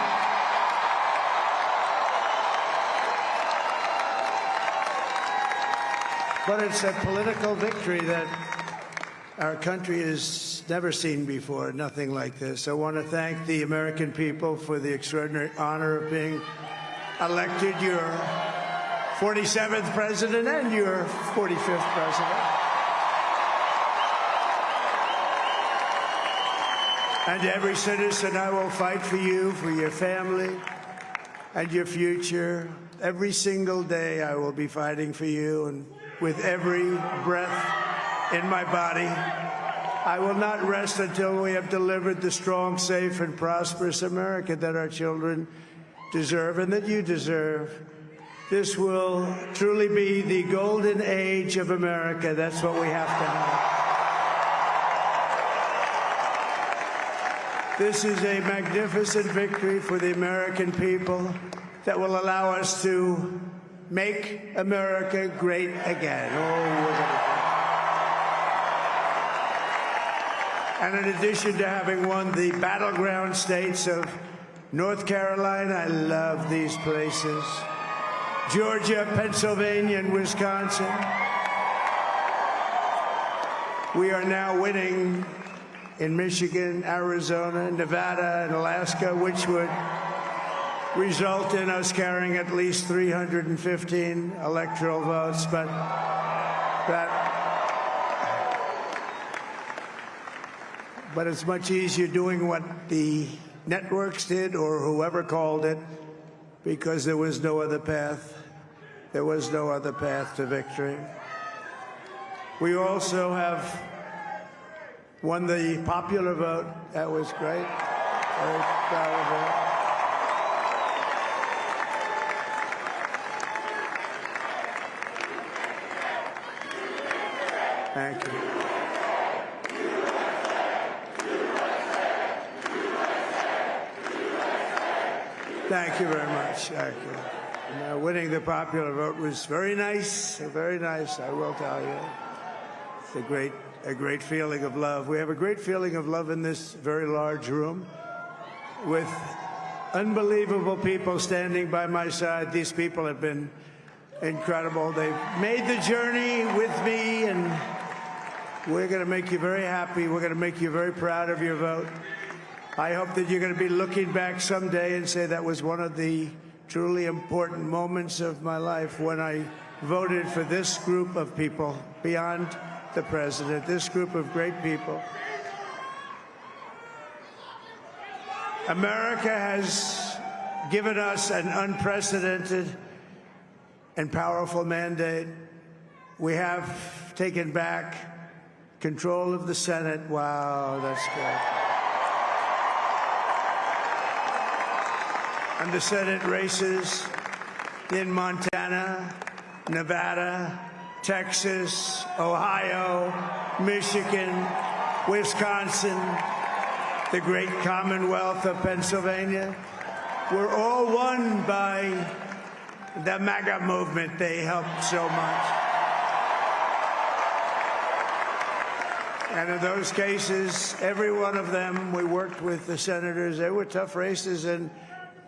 But it's a political victory that our country has never seen before, nothing like this. I want to thank the American people for the extraordinary honor of being elected your 47th president and your 45th president. And every citizen, I will fight for you, for your family, and your future. Every single day, I will be fighting for you, and with every breath in my body, I will not rest until we have delivered the strong, safe, and prosperous America that our children deserve and that you deserve. This will truly be the golden age of America. That's what we have to have. This is a magnificent victory for the American people that will allow us to make America great again. And in addition to having won the battleground states of North Carolina, I love these places, Georgia, Pennsylvania, and Wisconsin, we are now winning in Michigan, Arizona, Nevada, and Alaska, which would result in us carrying at least 315 electoral votes. But it's much easier doing what the networks did or whoever called it, because there was no other path. There was no other path to victory. We also have won the popular vote. That was great. Very proud of that. Thank you. Thank you very much. Thank you. And, winning the popular vote was very nice, I will tell you. It's a great feeling of love. We have a great feeling of love in this very large room with unbelievable people standing by my side. These people have been incredible. They've made the journey with me, and we're going to make you very happy. We're going to make you very proud of your vote. I hope that you're going to be looking back someday and say that was one of the truly important moments of my life when I voted for this group of people beyond the president, this group of great people. America has given us an unprecedented and powerful mandate. We have taken back control of the Senate. Wow, that's good. And the Senate races in Montana, Nevada, Texas, Ohio, Michigan, Wisconsin, the great Commonwealth of Pennsylvania, were all won by the MAGA movement. They helped so much. And in those cases, every one of them, we worked with the senators. They were tough races. And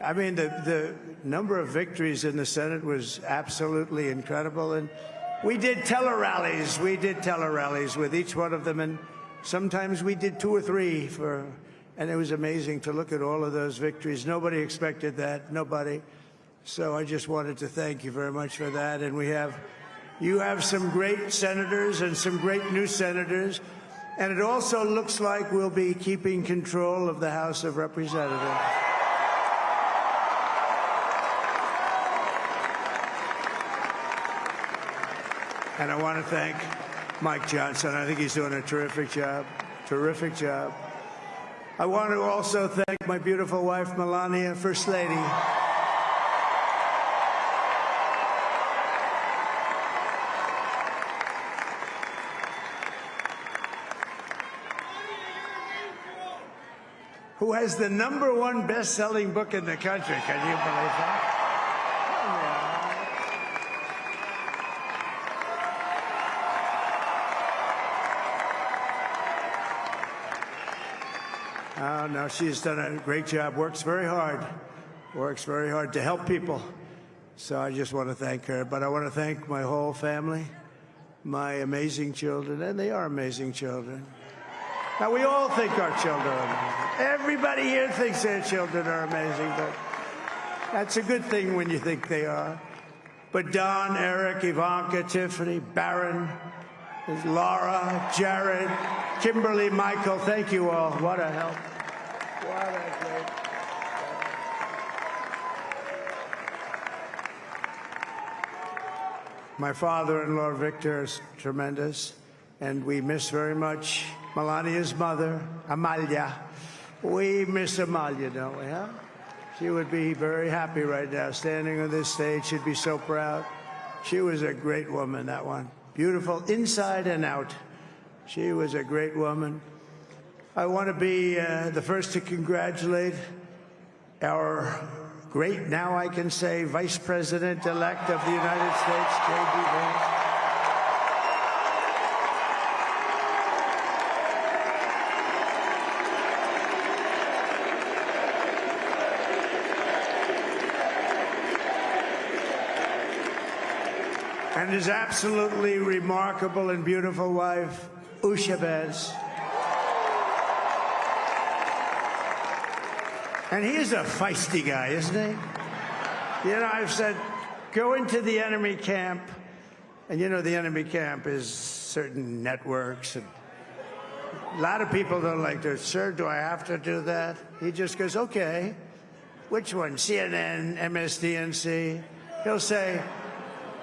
I mean, the number of victories in the Senate was absolutely incredible. And we did tele-rallies. We did tele-rallies with each one of them. And sometimes we did 2 or 3 and it was amazing to look at all of those victories. Nobody expected that. Nobody. So I just wanted to thank you very much for that. And you have some great senators and some great new senators. And it also looks like we'll be keeping control of the House of Representatives. And I want to thank Mike Johnson. I think he's doing a terrific job. Terrific job. I want to also thank my beautiful wife, Melania, First Lady. Who has the #1 best-selling book in the country. Can you believe that? Oh, no, she's done a great job. Works very hard to help people. So I just want to thank her. But I want to thank my whole family, my amazing children, and they are amazing children. Now, we all think our children are amazing. Everybody here thinks their children are amazing, but that's a good thing when you think they are. But Don, Eric, Ivanka, Tiffany, Barron, Laura, Jared, Kimberly, Michael, thank you all. What a help. What a great. My father-in-law, Victor, is tremendous, and we miss very much Melania's mother, Amalia. We miss Amalia, don't we, huh? She would be very happy right now, standing on this stage. She'd be so proud. She was a great woman, that one. Beautiful inside and out. She was a great woman. I want to be the first to congratulate our great, now I can say, Vice President-elect of the United States, JD Vance. And his absolutely remarkable and beautiful wife, Usha Vance. And he's a feisty guy, isn't he? You know, I've said, go into the enemy camp. And you know, the enemy camp is certain networks. And a lot of people don't like to, sir, do I have to do that? He just goes, okay. Which one? CNN, MSDNC? He'll say,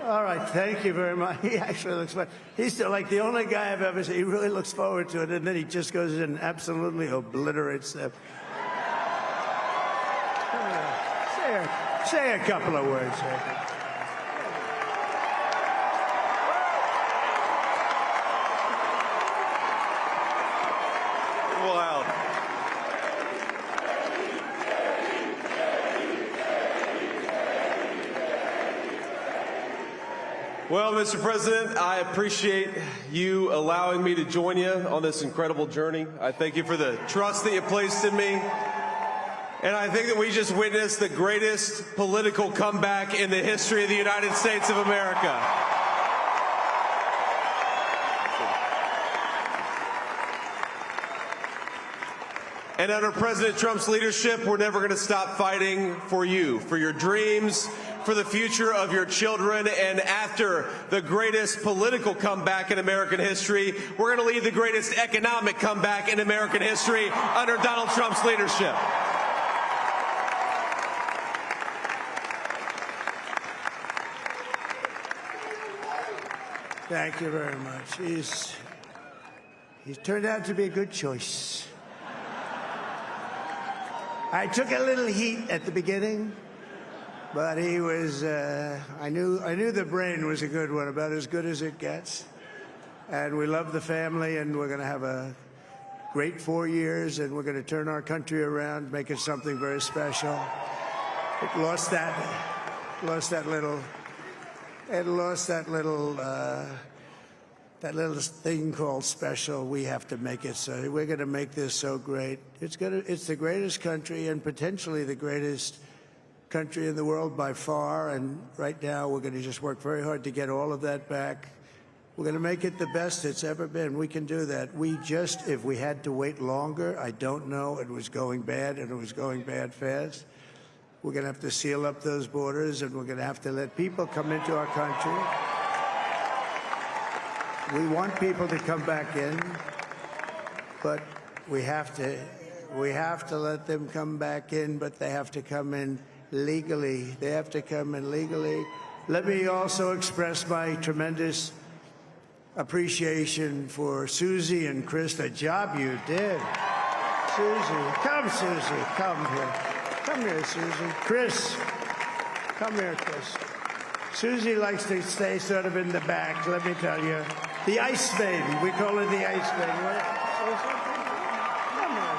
all right, thank you very much. He actually looks like, he's like the only guy I've ever seen. He really looks forward to it, and then he just goes in and absolutely obliterates them. Say a couple of words. Wow. Well, Mr. President, I appreciate you allowing me to join you on this incredible journey. I thank you for the trust that you placed in me. And I think that we just witnessed the greatest political comeback in the history of the United States of America. And under President Trump's leadership, we're never going to stop fighting for you, for your dreams, for the future of your children. And after the greatest political comeback in American history, we're going to lead the greatest economic comeback in American history under Donald Trump's leadership. Thank you very much. He's turned out to be a good choice. I took a little heat at the beginning, but he was, I knew the brain was a good one, about as good as it gets. And we love the family, and we're going to have a great 4 years, and we're going to turn our country around, make it something very special. It lost that little that little thing called special, we have to make it so. We're going to make this so great. It's the greatest country and potentially the greatest country in the world by far. And right now, we're going to just work very hard to get all of that back. We're going to make it the best it's ever been. We can do that. If we had to wait longer, I don't know. It was going bad, and it was going bad fast. We're going to have to seal up those borders, and we're going to have to let people come into our country. We want people to come back in, but we have to let them come back in, but they have to come in legally. They have to come in legally. Let me also express my tremendous appreciation for Susie and Chris, the job you did. Susie, come here. Come here, Susie. Chris, come here, Chris. Susie likes to stay sort of in the back, let me tell you. The Ice Maiden, we call her the Ice Maiden. Come here,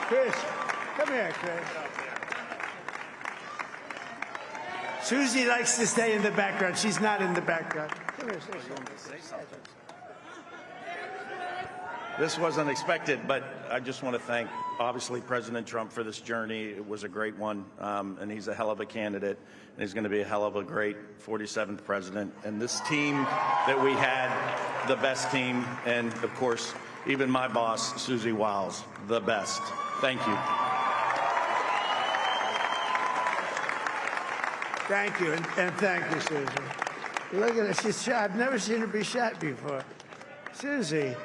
Chris. Come here, Chris. Susie likes to stay in the background. She's not in the background. Come here, Susie. This wasn't expected, but I just want to thank, obviously, President Trump for this journey. It was a great one, and he's a hell of a candidate, and he's going to be a hell of a great 47th president. And this team that we had, the best team, and, of course, even my boss, Susie Wiles, the best. Thank you. Thank you, and thank you, Susie. Look at her. She's shy. I've never seen her be shy before. Susie.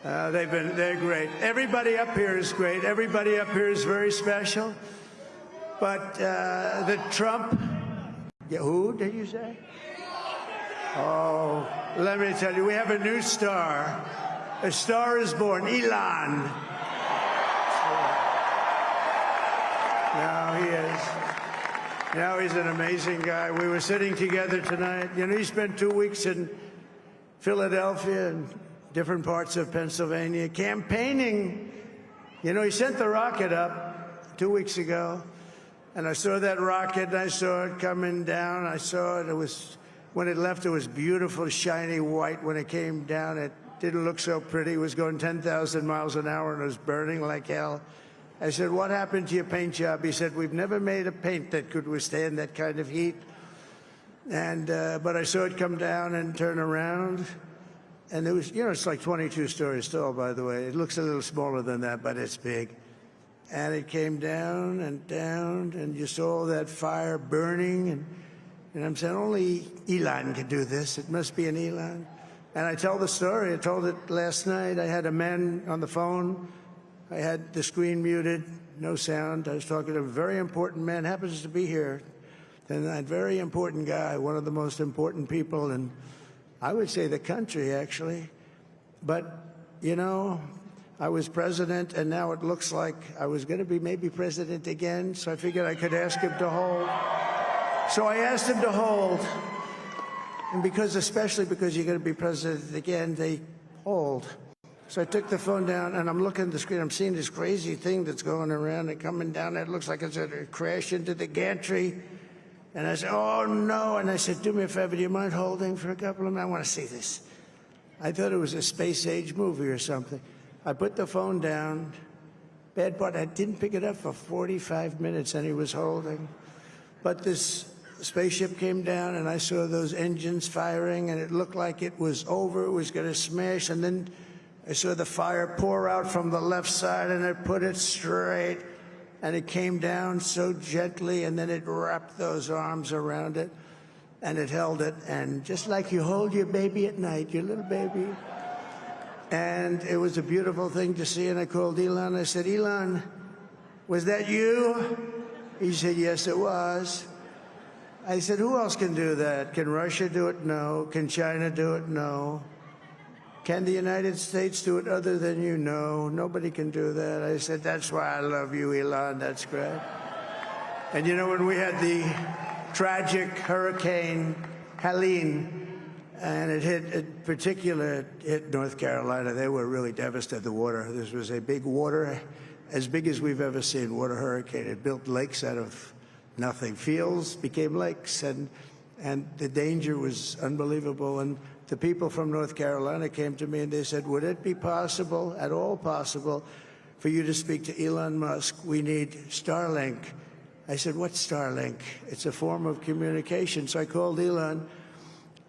They're great. Everybody up here is great. Everybody up here is very special. But the Trump, who did you say? Oh, let me tell you, we have a new star. A star is born, Elon. Now he is. Now he's an amazing guy. We were sitting together tonight. You know, he spent 2 weeks in Philadelphia and different parts of Pennsylvania campaigning. You know, he sent the rocket up 2 weeks ago, and I saw that rocket, and I saw it coming down. I saw it. It was, when it left, it was beautiful, shiny white. When it came down, it didn't look so pretty. It was going 10,000 miles an hour, and it was burning like hell. I said, what happened to your paint job? He said, we've never made a paint that could withstand that kind of heat. And but I saw it come down and turn around. And it was, you know, it's like 22 stories tall, by the way. It looks a little smaller than that, but it's big. And it came down, and you saw that fire burning. And I'm saying, only Elon could do this. It must be an Elon. And I tell the story. I told it last night. I had a man on the phone. I had the screen muted, no sound. I was talking to a very important man, happens to be here. And that very important guy, one of the most important people in, I would say, the country, actually. But, you know, I was president, and now it looks like I was going to be maybe president again, so I figured I could ask him to hold. So I asked him to hold. And especially because you're going to be president again, they hold. So I took the phone down, and I'm looking at the screen. I'm seeing this crazy thing that's going around and coming down. It looks like it's going to crash into the gantry. And I said, oh, no. And I said, do me a favor, do you mind holding for a couple of minutes? I want to see this. I thought it was a space-age movie or something. I put the phone down. Bad part, I didn't pick it up for 45 minutes, and he was holding. But this spaceship came down, and I saw those engines firing, and it looked like it was over. It was going to smash, and then I saw the fire pour out from the left side, and it put it straight, and it came down so gently, and then it wrapped those arms around it, and it held it, and just like you hold your baby at night, your little baby. And it was a beautiful thing to see, and I called Elon. I said, Elon, was that you? He said, yes, it was. I said, who else can do that? Can Russia do it? No. Can China do it? No. Can the United States do it other than you? No, nobody can do that. I said, that's why I love you, Elon. That's great. And you know, when we had the tragic Hurricane Helene, and it hit North Carolina, they were really devastated, the water. This was a big water, as big as we've ever seen, water hurricane. It built lakes out of nothing. Fields became lakes, and the danger was unbelievable. And the people from North Carolina came to me and they said, would it be possible, at all possible, for you to speak to Elon Musk? We need Starlink. I said, what's Starlink? It's a form of communication. So I called Elon,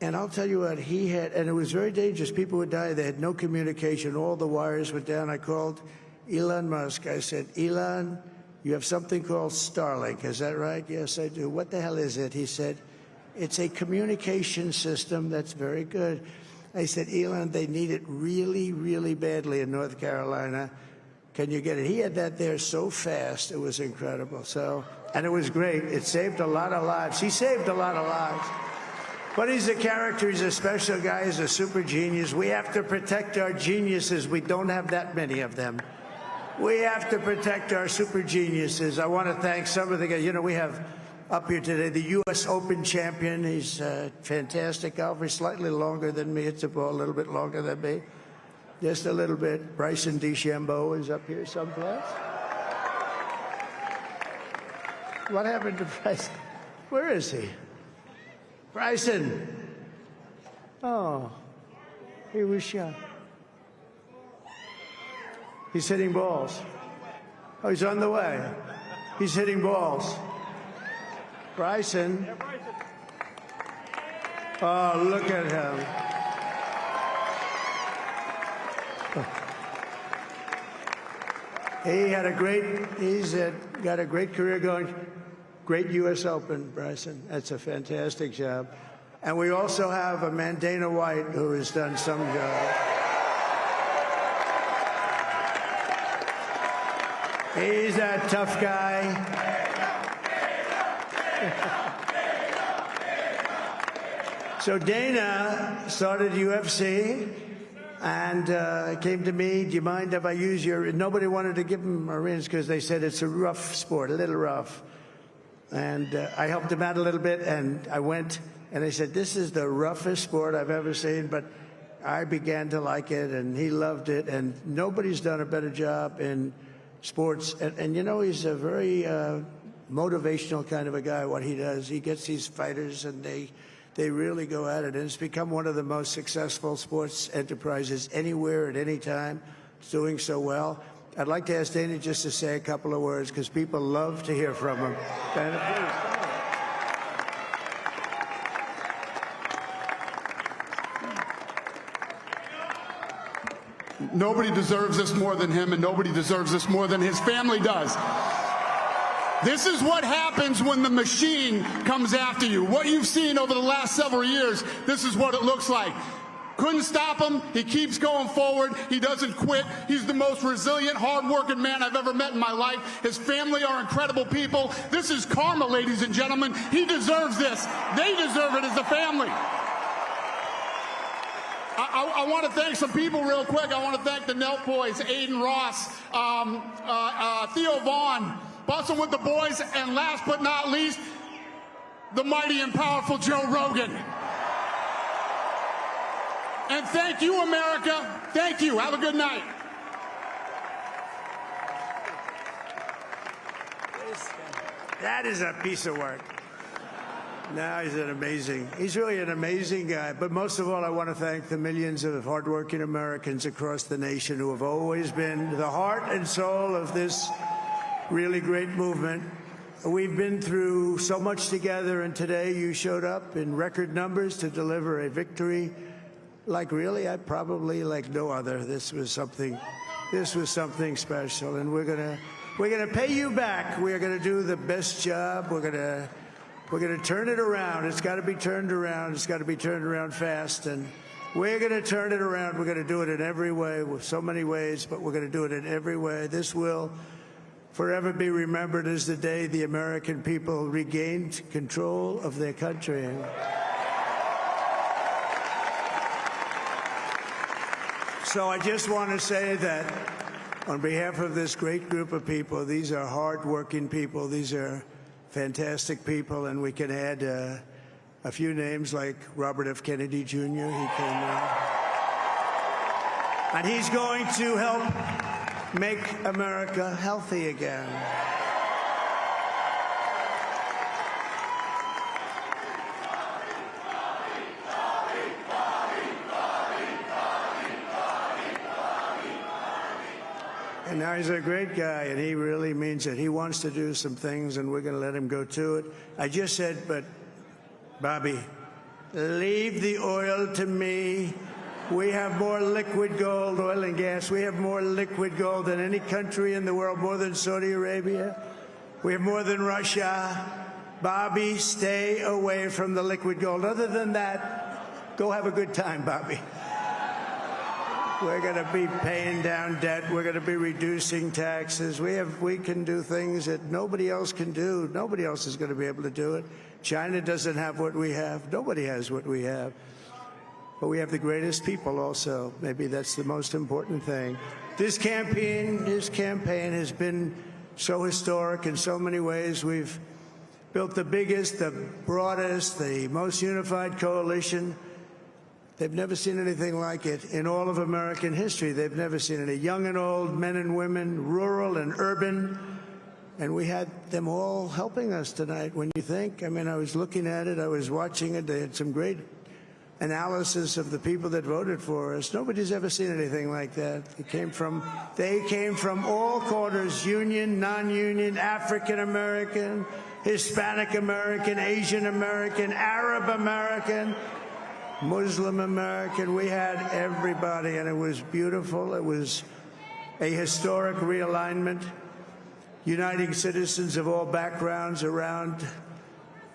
and I'll tell you what, he had, and it was very dangerous. People would die. They had no communication. All the wires went down. I called Elon Musk. I said, Elon, you have something called Starlink. Is that right? Yes, I do. What the hell is it? He said, it's a communication system that's very good. I said, Elon, they need it really, really badly in North Carolina. Can you get it? He had that there so fast. It was incredible. So, and it was great. It saved a lot of lives. He saved a lot of lives. But he's a character. He's a special guy. He's a super genius. We have to protect our geniuses. We don't have that many of them. We have to protect our super geniuses. I want to thank some of the guys. You know, we have up here today the U.S. Open champion. He's a fantastic golfer. He's slightly longer than me. It's a ball a little bit longer than me. Just a little bit. Bryson DeChambeau is up here someplace. What happened to Bryson? Where is he? Bryson. Oh, he was shot. He's hitting balls. Oh, he's on the way. He's hitting balls. Bryson. Oh, look at him. He's got a great career going. Great U.S. Open, Bryson. That's a fantastic job. And we also have a man, Dana White, who has done some job. He's a tough guy. So Dana started UFC and came to me, do you mind if I use your... Nobody wanted to give him a rinse because they said it's a rough sport, a little rough. And I helped him out a little bit, and I went, and I said, this is the roughest sport I've ever seen, but I began to like it, and he loved it, and nobody's done a better job in sports. And you know, he's a very motivational kind of a guy, what he does. He gets these fighters, and they really go at it, and it's become one of the most successful sports enterprises anywhere at any time. It's doing so well. I'd like to ask Dana just to say a couple of words, because people love to hear from him. Dana, please. Nobody deserves this more than him, and nobody deserves this more than his family does. This is what happens when the machine comes after you. What you've seen over the last several years, this is what it looks like. Couldn't stop him. He keeps going forward. He doesn't quit. He's the most resilient, hard-working man I've ever met in my life. His family are incredible people. This is karma, ladies and gentlemen. He deserves this. They deserve it as a family. I want to thank some people real quick. I want to thank the Nelk boys, Aiden Ross, Theo Vaughn, busting with the boys, and last but not least, the mighty and powerful Joe Rogan. And thank you, America. Thank you. Have a good night. that is a piece of work. No, he's really an amazing guy. But most of all, I want to thank the millions of hardworking Americans across the nation who have always been the heart and soul of this really great movement. We've been through so much together, and today you showed up in record numbers to deliver a victory like probably like no other. This was something special, and we're gonna pay you back. We're gonna do the best job. We're gonna turn it around. It's got to be turned around. It's got to be turned around fast, and we're gonna turn it around. We're gonna do it in every way, with so many ways, but we're gonna do it in every way. This will forever be remembered as the day the American people regained control of their country. So I just want to say that on behalf of this great group of people, these are hard-working people. These are fantastic people, and we can add a few names like Robert F. Kennedy Jr. He came in. And he's going to help make America healthy again. Now, he's a great guy, and he really means it. He wants to do some things, and we're going to let him go to it. I just said, but, Bobby, leave the oil to me. We have more liquid gold, oil and gas. We have more liquid gold than any country in the world, more than Saudi Arabia. We have more than Russia. Bobby, stay away from the liquid gold. Other than that, go have a good time, Bobby. We're going to be paying down debt. We're going to be reducing taxes. We can do things that nobody else can do. Nobody else is going to be able to do it. China doesn't have what we have. Nobody has what we have. But we have the greatest people also. Maybe that's the most important thing. This campaign has been so historic in so many ways. We've built the biggest, the broadest, the most unified coalition. They've never seen anything like it in all of American history. They've never seen it. Young and old, men and women, rural and urban. And we had them all helping us tonight. When you think, I mean, I was looking at it, I was watching it. They had some great analysis of the people that voted for us. Nobody's ever seen anything like that. They came from all corners, union, non-union, African American, Hispanic American, Asian American, Arab American, Muslim American. We had everybody, and it was beautiful. It was a historic realignment, uniting citizens of all backgrounds around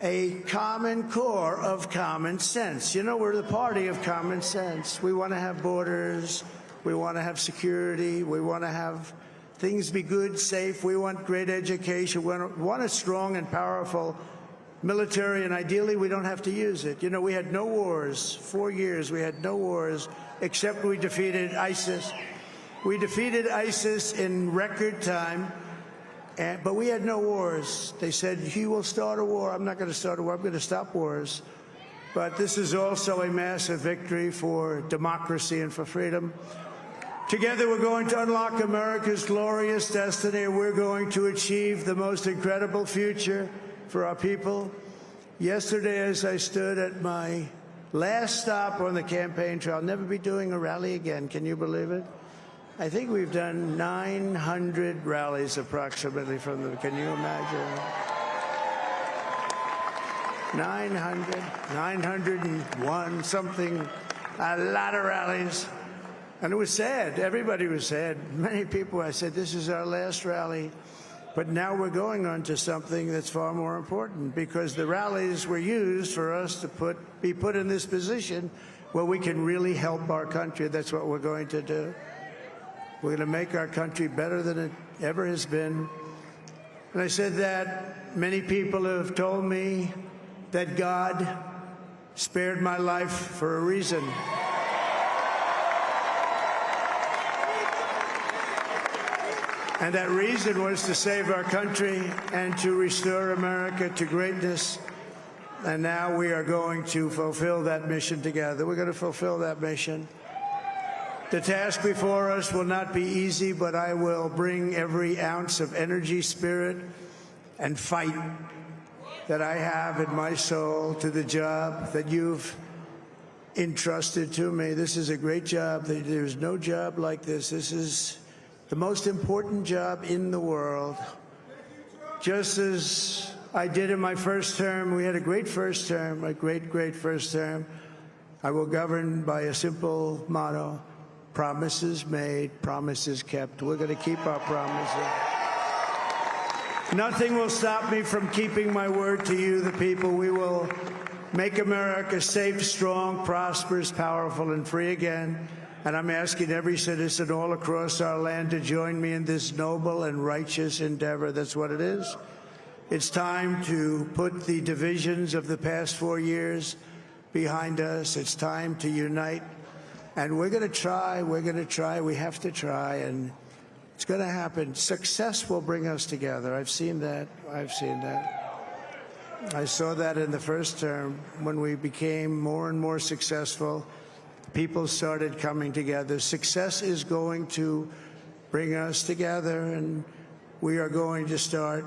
a common core of common sense. You know, we're the party of common sense. We want to have borders. We want to have security. We want to have things be good, safe. We want great education. We want a strong and powerful military, and ideally we don't have to use it. You know, we had no wars. 4 years we had no wars, except we defeated ISIS. We defeated ISIS in record time, but we had no wars. They said, he will start a war. I'm not going to start a war. I'm going to stop wars. But this is also a massive victory for democracy and for freedom. Together, we're going to unlock America's glorious destiny. We're going to achieve the most incredible future for our people. Yesterday, as I stood at my last stop on the campaign trail, I'll never be doing a rally again. Can you believe it? I think we've done 900 rallies approximately from them. Can you imagine? 901 something, a lot of rallies. And it was sad. Everybody was sad. Many people, I said, this is our last rally. But now we're going on to something that's far more important, because the rallies were used for us to be put in this position where we can really help our country. That's what we're going to do. We're going to make our country better than it ever has been. And I said that many people have told me that God spared my life for a reason. And that reason was to save our country and to restore America to greatness. And now we are going to fulfill that mission together. We're going to fulfill that mission. The task before us will not be easy, but I will bring every ounce of energy, spirit, and fight that I have in my soul to the job that you've entrusted to me. This is a great job. There's no job like this. This is the most important job in the world. Just as I did in my first term, we had a great first term, a great first term. I will govern by a simple motto: promises made, promises kept. We're going to keep our promises. Nothing will stop me from keeping my word to you, the people. We will make America safe, strong, prosperous, powerful, and free again. And I'm asking every citizen all across our land to join me in this noble and righteous endeavor. That's what it is. It's time to put the divisions of the past 4 years behind us. It's time to unite. And we're going to try. We're going to try. We have to try. And it's going to happen. Success will bring us together. I've seen that. I've seen that. I saw that in the first term when we became more and more successful. People started coming together. Success is going to bring us together, and we are going to start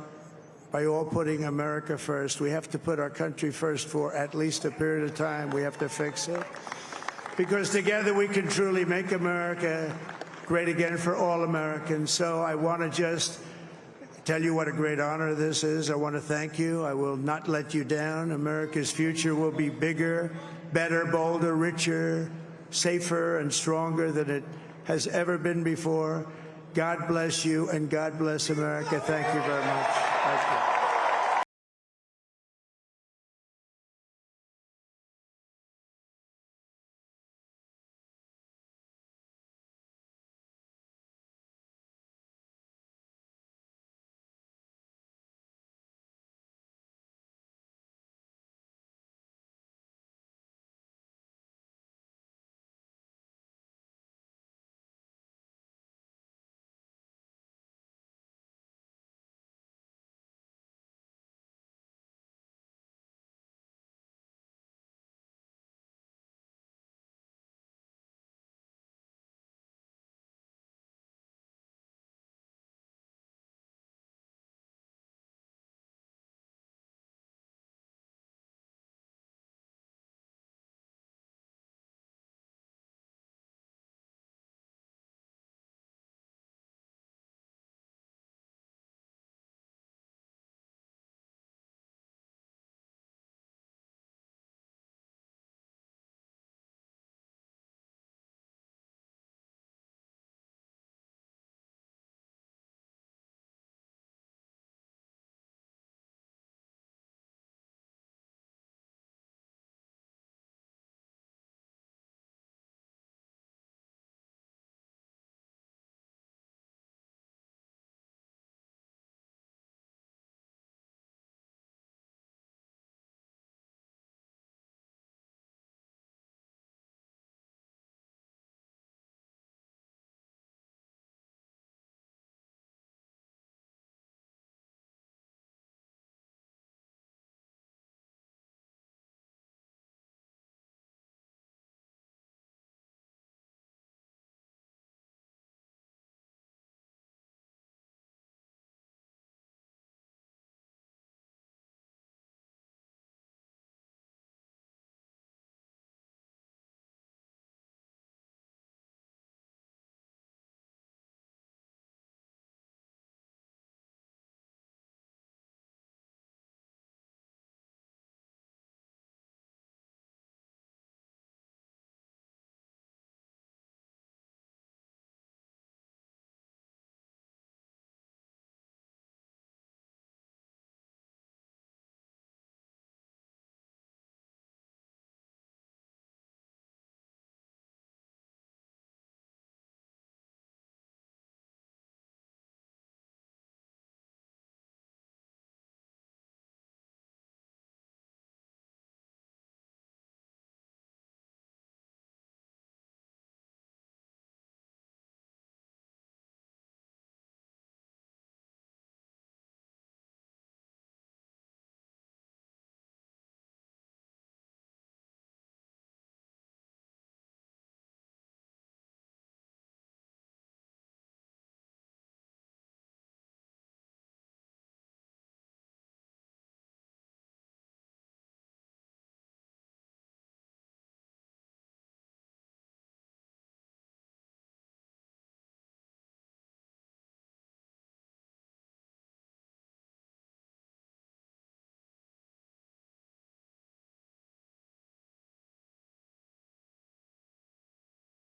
by all putting America first. We have to put our country first for at least a period of time. We have to fix it. Because together we can truly make America great again for all Americans. So I want to just tell you what a great honor this is. I want to thank you. I will not let you down. America's future will be bigger, better, bolder, richer, safer, and stronger than it has ever been before. God bless you, and God bless America. Thank you very much. Thank you.